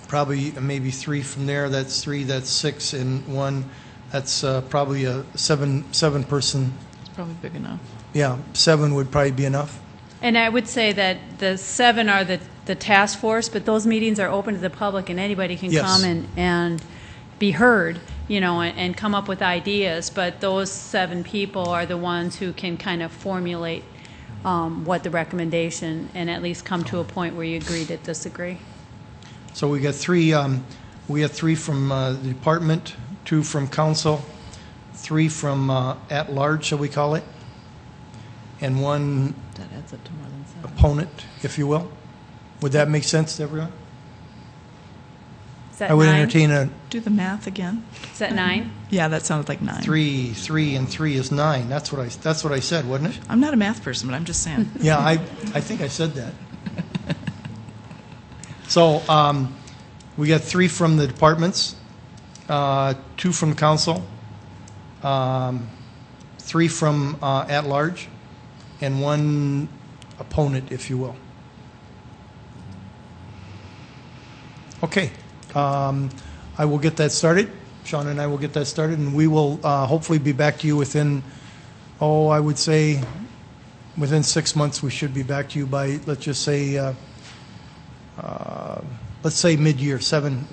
probably maybe 3 from there. That's 3, that's 6, and 1. That's probably a seven person. It's probably big enough. Yeah, 7 would probably be enough. And I would say that the 7 are the task force, but those meetings are open to the public, and anybody can Yes. come and be heard, and come up with ideas. But those 7 people are the ones who can kind of formulate what the recommendation, and at least come to a point where you agree to disagree. So we got 3. We have 3 from the department, 2 from council, 3 from at large, shall we call it, and 1 That adds up to more than 7. opponent, if you will. Would that make sense to everyone? Is that I would 9? entertain a Do the math again. Is that 9? Yeah, that sounded like 9. 3, and 3 is 9. That's what I said, wasn't it? I'm not a math person, but I'm just saying. Yeah, I think I said that. So we got 3 from the departments, 2 from council, 3 from at large, and 1 opponent, if you will. Okay, I will get that started. Sean and I will get that started, and we will hopefully be back to you within, I would say, within 6 months. We should be back to you by, let's just say, mid-year,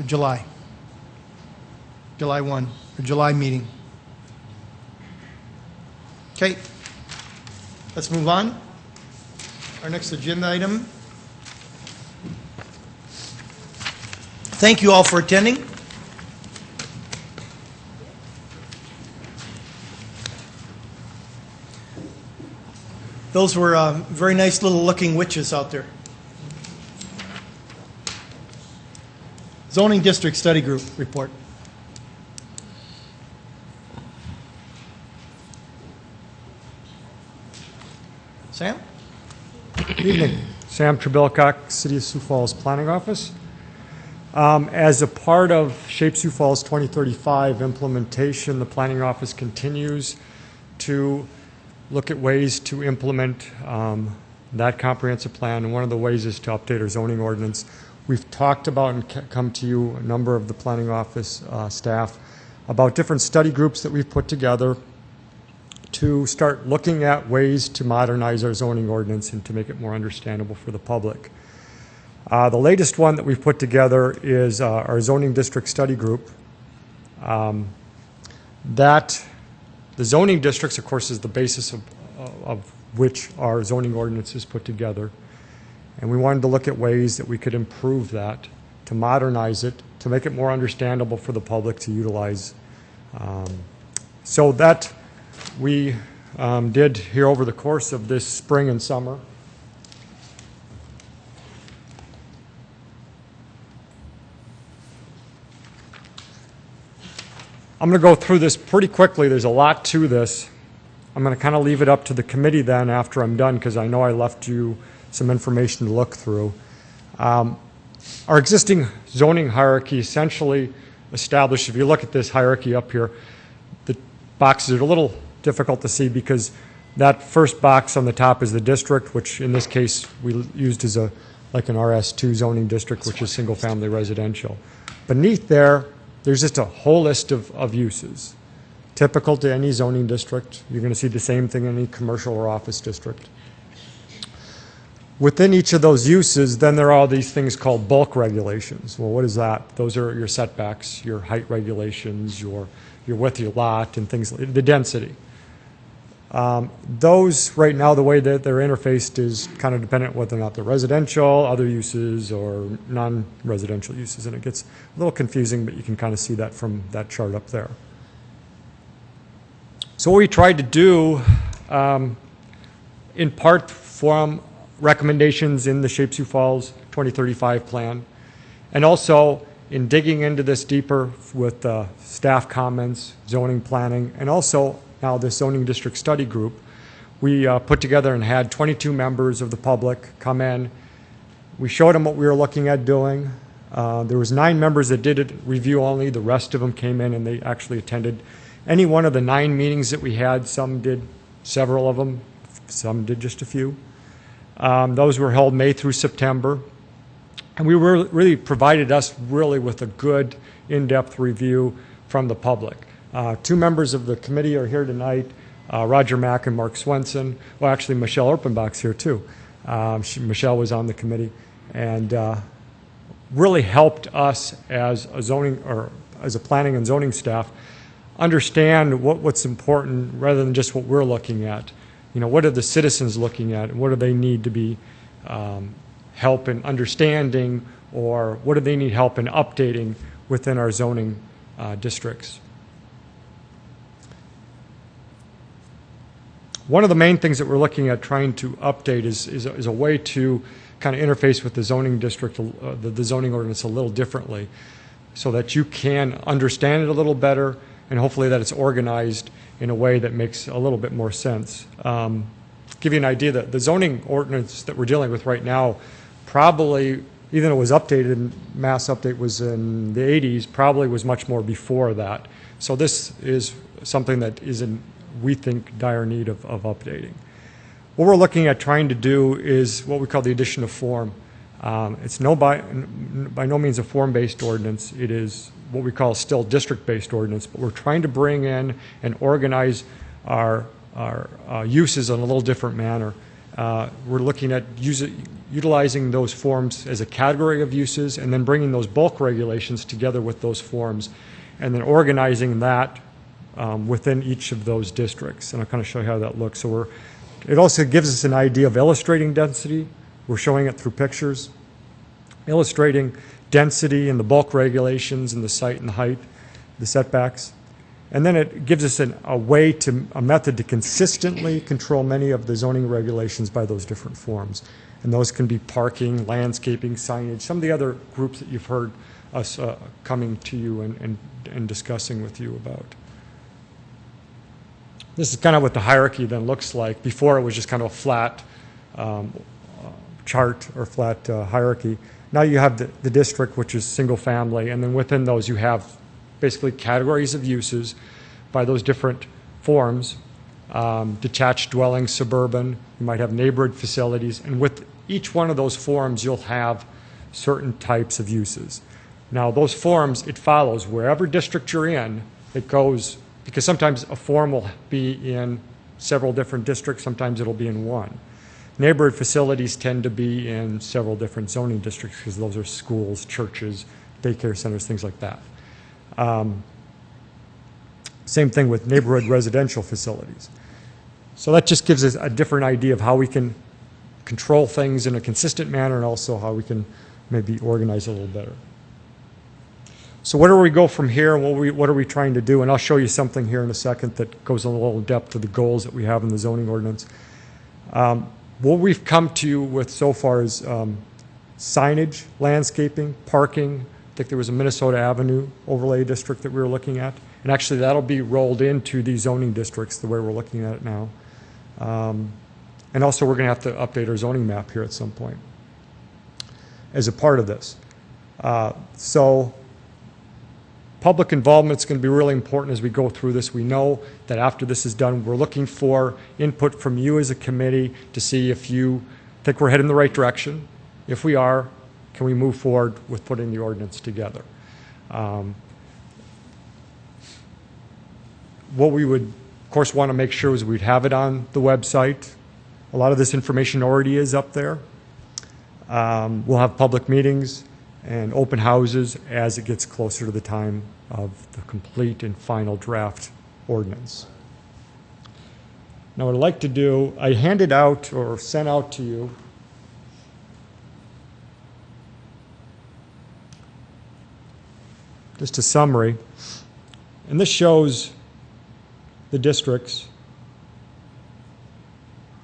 July 1, or July meeting. Okay, let's move on. Our next agenda item. Thank you all for attending. Those were very nice little looking witches out there. Zoning District Study Group report. Sam? Good evening. Sam Trebilcock, City of Sioux Falls Planning Office. As a part of Shape Sioux Falls 2035 implementation, the Planning Office continues to look at ways to implement that comprehensive plan, and one of the ways is to update our zoning ordinance. We've talked about and come to you, a number of the Planning Office staff, about different study groups that we've put together to start looking at ways to modernize our zoning ordinance and to make it more understandable for the public. The latest one that we've put together is our zoning district study group. The zoning districts, of course, is the basis of which our zoning ordinance is put together. And we wanted to look at ways that we could improve that, to modernize it, to make it more understandable for the public to utilize. So that we did here over the course of this spring and summer. I'm going to go through this pretty quickly. There's a lot to this. I'm going to kind of leave it up to the committee then after I'm done, because I know I left you some information to look through. Our existing zoning hierarchy essentially established, if you look at this hierarchy up here, the boxes are a little difficult to see because that first box on the top is the district, which in this case we used as like an RS2 zoning district, which is single family residential. Beneath there, there's just a whole list of uses. Typical to any zoning district. You're going to see the same thing in any commercial or office district. Within each of those uses, then there are all these things called bulk regulations. Well, what is that? Those are your setbacks, your height regulations, your width of your lot, and things like the density. Those, right now, the way that they're interfaced is kind of dependent whether or not they're residential, other uses, or non-residential uses. And it gets a little confusing, but you can kind of see that from that chart up there. So what we tried to do, in part from recommendations in the Shape Sioux Falls 2035 plan, and also in digging into this deeper with staff comments, zoning planning, and also now this zoning district study group, we put together and had 22 members of the public come in. We showed them what we were looking at doing. There was 9 members that did it review only. The rest of them came in and they actually attended any one of the 9 meetings that we had. Some did several of them, some did just a few. Those were held May through September. And we really provided us really with a good in-depth review from the public. Two members of the committee are here tonight, Roger Mack and Mark Swenson. Well, actually, Michelle Erpenbach's here too. Michelle was on the committee and really helped us as a zoning or as a planning and zoning staff understand what's important rather than just what we're looking at. You know, what are the citizens looking at and what do they need to be help in understanding, or what do they need help in updating within our zoning districts. One of the main things that we're looking at trying to update is a way to kind of interface with the zoning district, the zoning ordinance a little differently, so that you can understand it a little better and hopefully that it's organized in a way that makes a little bit more sense. Give you an idea that the zoning ordinance that we're dealing with right now, probably, even though it was updated, mass update was in the 80s, probably was much more before that. So this is something that is in, we think, dire need of updating. What we're looking at trying to do is what we call the addition of form. It's by no means a form-based ordinance. It is what we call still district-based ordinance, but we're trying to bring in and organize our uses in a little different manner. We're looking at utilizing those forms as a category of uses and then bringing those bulk regulations together with those forms and then organizing that within each of those districts. And I'll kind of show you how that looks. So it also gives us an idea of illustrating density. We're showing it through pictures, illustrating density and the bulk regulations and the site and the height, the setbacks. And then it gives us a method to consistently control many of the zoning regulations by those different forms. And those can be parking, landscaping, signage, some of the other groups that you've heard us coming to you and discussing with you about. This is kind of what the hierarchy then looks like. Before it was just kind of a flat chart or flat hierarchy. Now you have the district, which is single family, and then within those you have basically categories of uses by those different forms. Detached dwellings, suburban, you might have neighborhood facilities, and with each one of those forms you'll have certain types of uses. Now those forms, it follows wherever district you're in, it goes, because sometimes a form will be in several different districts, sometimes it'll be in one. Neighborhood facilities tend to be in several different zoning districts because those are schools, churches, daycare centers, things like that. Same thing with neighborhood residential facilities. So that just gives us a different idea of how we can control things in a consistent manner and also how we can maybe organize a little better. So where do we go from here and what are we trying to do? And I'll show you something here in a second that goes a little depth to the goals that we have in the zoning ordinance. What we've come to with so far is signage, landscaping, parking. I think there was a Minnesota Avenue overlay district that we were looking at. And actually that'll be rolled into these zoning districts the way we're looking at it now. And also we're going to have to update our zoning map here at some point as a part of this. So public involvement is going to be really important as we go through this. We know that after this is done, we're looking for input from you as a committee to see if you think we're heading in the right direction. If we are, can we move forward with putting the ordinance together? What we would, of course, want to make sure is we'd have it on the website. A lot of this information already is up there. We'll have public meetings and open houses as it gets closer to the time of the complete and final draft ordinance. Now what I'd like to do, I handed out or sent out to you just a summary, and this shows the districts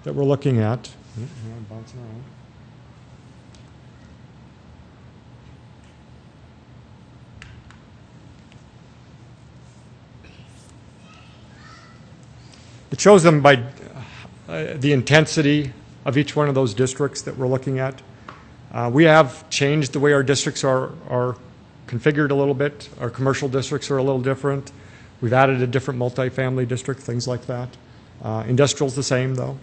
that we're looking at. I'm bouncing around. It shows them by the intensity of each one of those districts that we're looking at. We have changed the way our districts are configured a little bit. Our commercial districts are a little different. We've added a different multifamily district, things like that. Industrial's the same, though.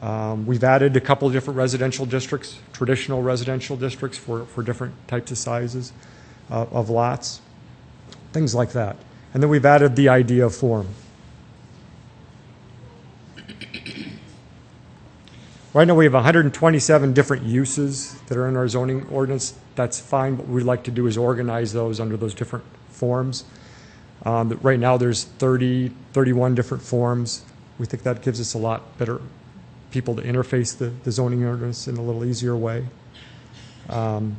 We've added a couple of different residential districts, traditional residential districts for different types of sizes of lots, things like that. And then we've added the idea of form. Right now we have 127 different uses that are in our zoning ordinance. That's fine. What we'd like to do is organize those under those different forms. Right now there's 31 different forms. We think that gives us a lot better people to interface the zoning ordinance in a little easier way. And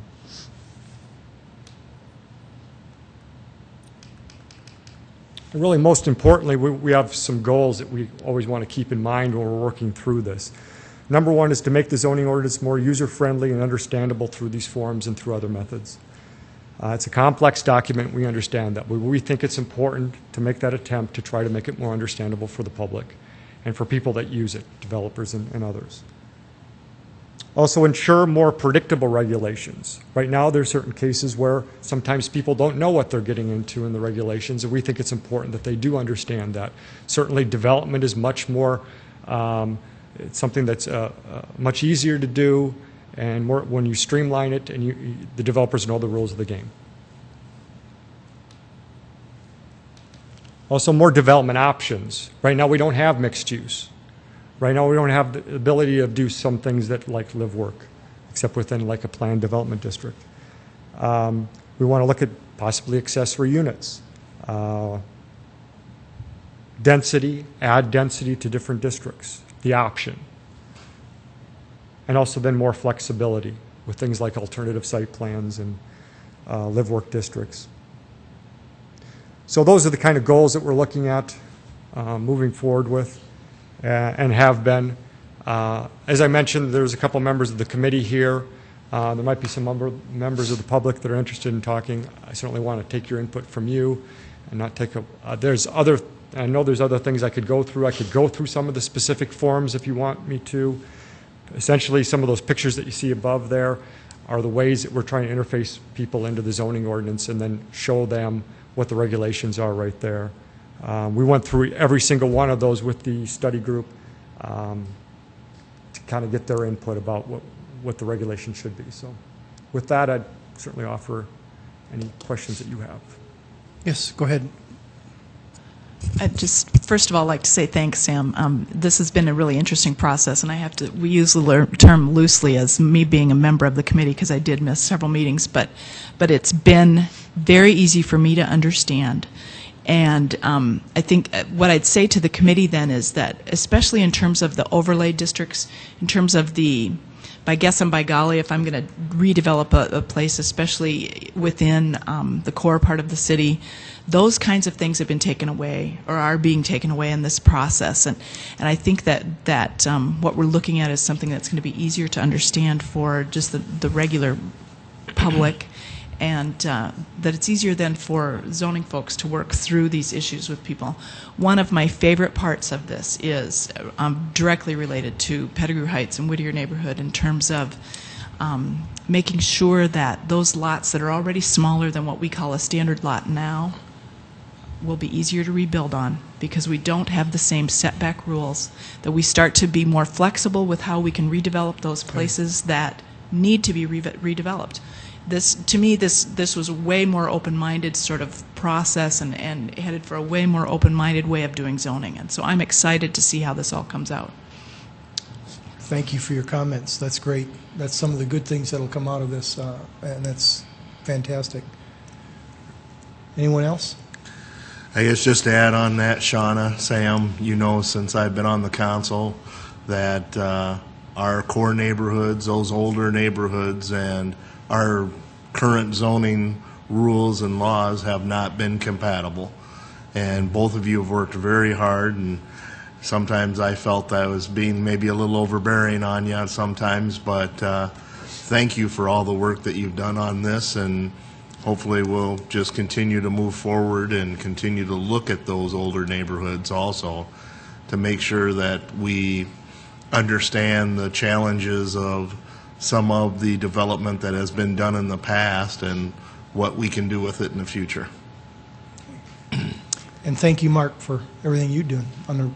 really, most importantly, we have some goals that we always want to keep in mind when we're working through this. Number one is to make the zoning ordinance more user-friendly and understandable through these forms and through other methods. It's a complex document, we understand that, but we think it's important to make that attempt to try to make it more understandable for the public and for people that use it, developers and others. Also, ensure more predictable regulations. Right now, there are certain cases where sometimes people don't know what they're getting into in the regulations, and we think it's important that they do understand that. Certainly, development is much more, it's something that's much easier to do, and more when you streamline it and the developers know the rules of the game. Also, more development options. Right now, we don't have mixed use. Right now, we don't have the ability to do some things that like live work, except within like a planned development district. We want to look at possibly accessory units. Density, add density to different districts, the option. And also then more flexibility with things like alternative site plans and live work districts. So those are the kind of goals that we're looking at moving forward with and have been. As I mentioned, there's a couple members of the committee here. There might be some members of the public that are interested in talking. I certainly want to take your input from you and not take a, I know there's other things I could go through. I could go through some of the specific forms if you want me to. Essentially, some of those pictures that you see above there are the ways that we're trying to interface people into the zoning ordinance and then show them what the regulations are right there. We went through every single one of those with the study group to kind of get their input about what the regulation should be. So with that, I'd certainly offer any questions that you have. Yes, go ahead. I'd just, first of all, like to say thanks, Sam. This has been a really interesting process, and we use the term loosely as me being a member of the committee because I did miss several meetings, but it's been very easy for me to understand. And I think what I'd say to the committee then is that, especially in terms of the overlay districts, in terms of the, by guess and by golly, if I'm going to redevelop a place, especially within the core part of the city, those kinds of things have been taken away or are being taken away in this process. And I think that what we're looking at is something that's going to be easier to understand for just the regular public, and that it's easier then for zoning folks to work through these issues with people. One of my favorite parts of this is directly related to Pettigrew Heights and Whittier neighborhood in terms of making sure that those lots that are already smaller than what we call a standard lot now will be easier to rebuild on because we don't have the same setback rules, that we start to be more flexible with how we can redevelop those places that need to be redeveloped. To me, this was a way more open-minded sort of process and headed for a way more open-minded way of doing zoning. And so I'm excited to see how this all comes out. Thank you for your comments. That's great. That's some of the good things that'll come out of this, and that's fantastic. Anyone else? I guess just to add on that, Shauna, Sam, you know since I've been on the council that our core neighborhoods, those older neighborhoods, and our current zoning rules and laws have not been compatible. And both of you have worked very hard, and sometimes I felt I was being maybe a little overbearing on you sometimes, but thank you for all the work that you've done on this, and hopefully we'll just continue to move forward and continue to look at those older neighborhoods also to make sure that we understand the challenges of some of the development that has been done in the past and what we can do with it in the future. And thank you, Mark, for everything you do on the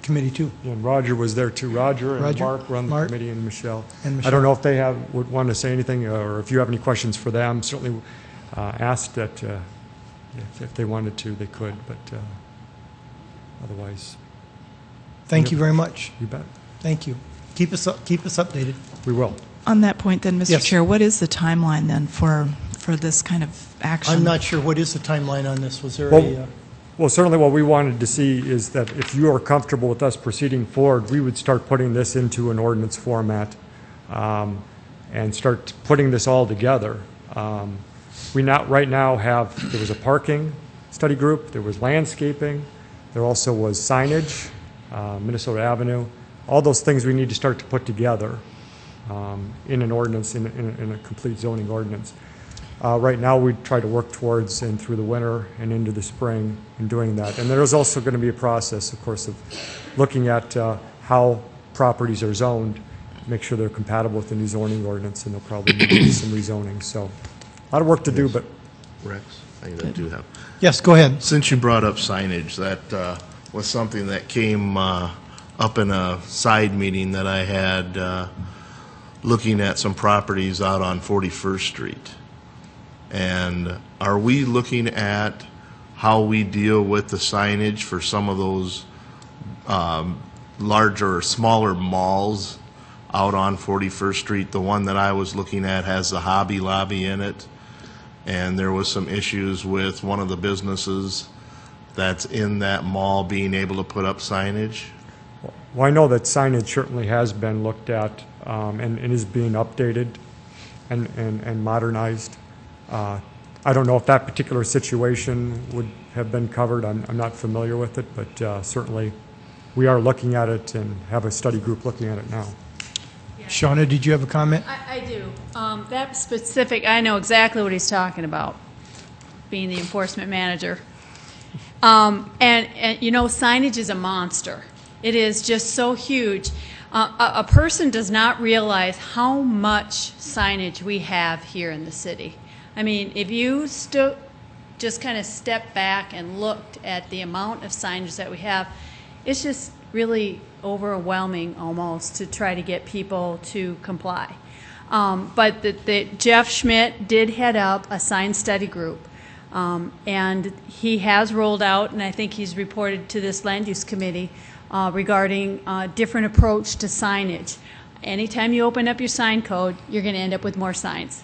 committee too. And Roger was there too. Roger and Roger, Mark run the Mark, committee, and Michelle. and I Michelle. don't know if they would want to say anything, or if you have any questions for them. Certainly ask that if they wanted to, they could, but otherwise. Thank you very much. You bet. Thank you. Keep us updated. We will. On that point then, Mr. Yes. Chair, what is the timeline then for this kind of action? I'm not sure what is the timeline on this. Was there Well, certainly what we wanted to see is that if you are comfortable with us proceeding forward, we would start putting this into an ordinance format and start putting this all together. Right now there was a parking study group, there was landscaping, there also was signage, Minnesota Avenue, all those things we need to start to put together in an ordinance, in a complete zoning ordinance. Right now, we try to work towards and through the winter and into the spring in doing that. And there is also going to be a process, of course, of looking at how properties are zoned, make sure they're compatible with the new zoning ordinance, and they'll probably need some rezoning. So a lot of work to do, but... Rex, I do have. Yes, go ahead. Since you brought up signage, that was something that came up in a side meeting that I had looking at some properties out on 41st Street. And are we looking at how we deal with the signage for some of those larger or smaller malls out on 41st Street? The one that I was looking at has the Hobby Lobby in it, and there was some issues with one of the businesses that's in that mall being able to put up signage. Well, I know that signage certainly has been looked at and is being updated and modernized. I don't know if that particular situation would have been covered. I'm not familiar with it, but certainly we are looking at it and have a study group looking at it now. Shauna, did you have a comment? I do. That specific, I know exactly what he's talking about, being the enforcement manager. And you know, signage is a monster. It is just so huge. A person does not realize how much signage we have here in the city. I mean, if you just kind of step back and looked at the amount of signage that we have, it's just really overwhelming almost to try to get people to comply. But Jeff Schmidt did head up a sign study group, and he has rolled out, and I think he's reported to this land use committee regarding a different approach to signage. Anytime you open up your sign code, you're going to end up with more signs.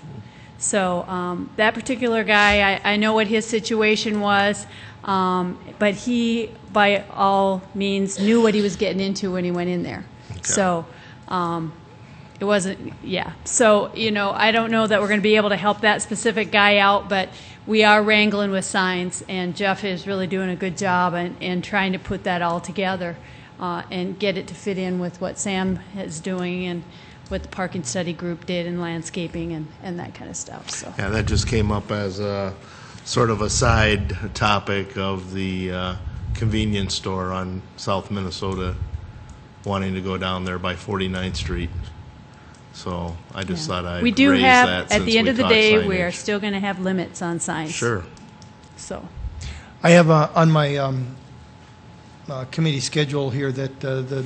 So that particular guy, I know what his situation was, but he, by all means, knew what he was getting into when he went in there. Okay. So it wasn't, yeah. So, you know, I don't know that we're going to be able to help that specific guy out, but we are wrangling with signs, and Jeff is really doing a good job in trying to put that all together and get it to fit in with what Sam is doing and what the parking study group did in landscaping and that kind of stuff. So yeah, that just came up as a sort of a side topic of the convenience store on South Minnesota wanting to go down there by 49th Street. So I just thought I'd we do raise have, that at the since end we of the talked day, signage. we are still going to have limits on signs. Sure. So I have on my committee schedule here that the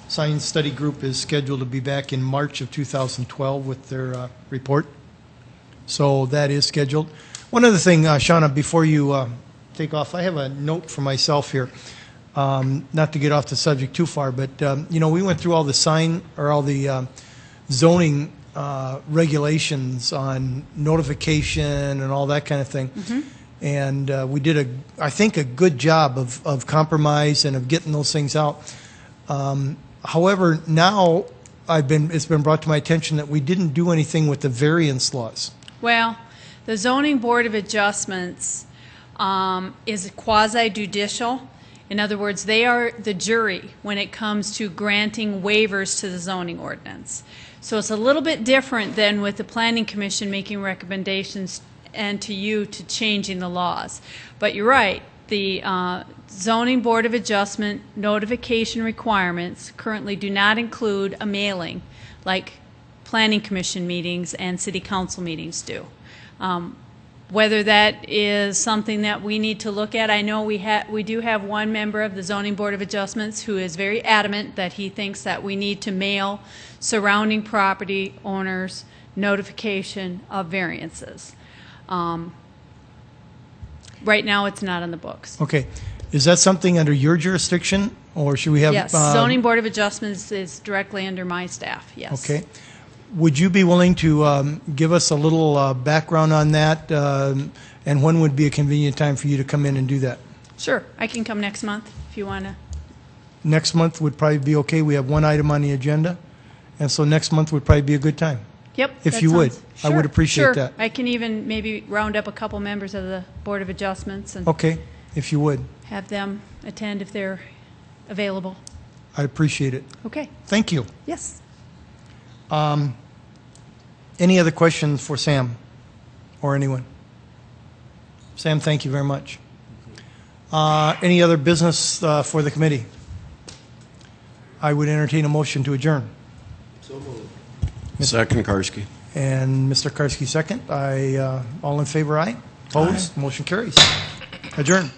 Science Study Group is scheduled to be back in March of 2012 with their report. So that is scheduled. One other thing, Shauna, before you take off, I have a note for myself here. Not to get off the subject too far, but you know, we went through all the zoning regulations on notification and all that kind of thing. Mm-hmm. And we did I think a good job of compromise and of getting those things out. However, now it's been brought to my attention that we didn't do anything with the variance laws. well, the Zoning Board of Adjustments is quasi-judicial. In other words, they are the jury when it comes to granting waivers to the zoning ordinance. So it's a little bit different than with the Planning Commission making recommendations and to you to changing the laws. But you're right, the Zoning Board of Adjustment notification requirements currently do not include a mailing like Planning Commission meetings and City Council meetings do. Whether that is something that we need to look at, I know we do have one member of the Zoning Board of Adjustments who is very adamant that he thinks that we need to mail surrounding property owners notification of variances. Right now, it's not on the books. Okay. Is that something under your jurisdiction, or should we have? Yes, Zoning Board of Adjustments is directly under my staff, yes. Okay. Would you be willing to give us a little background on that, and when would be a convenient time for you to come in and do that? Sure, I can come next month if you want to. Next month would probably be okay. We have one item on the agenda, and so next month would probably be a good time. Yep. If that you would. sounds- I would Sure, appreciate sure. that. I can even maybe round up a couple members of the Board of Adjustments and Okay, if you would. have them attend if they're available. I appreciate it. Okay. Thank you. Yes. Any other questions for Sam or anyone? Sam, thank you very much. Any other business for the committee? I would entertain a motion to adjourn. Second, Karski. And Mr. Karski, second. All in favor, aye? Opposed? Motion carries. Adjourn.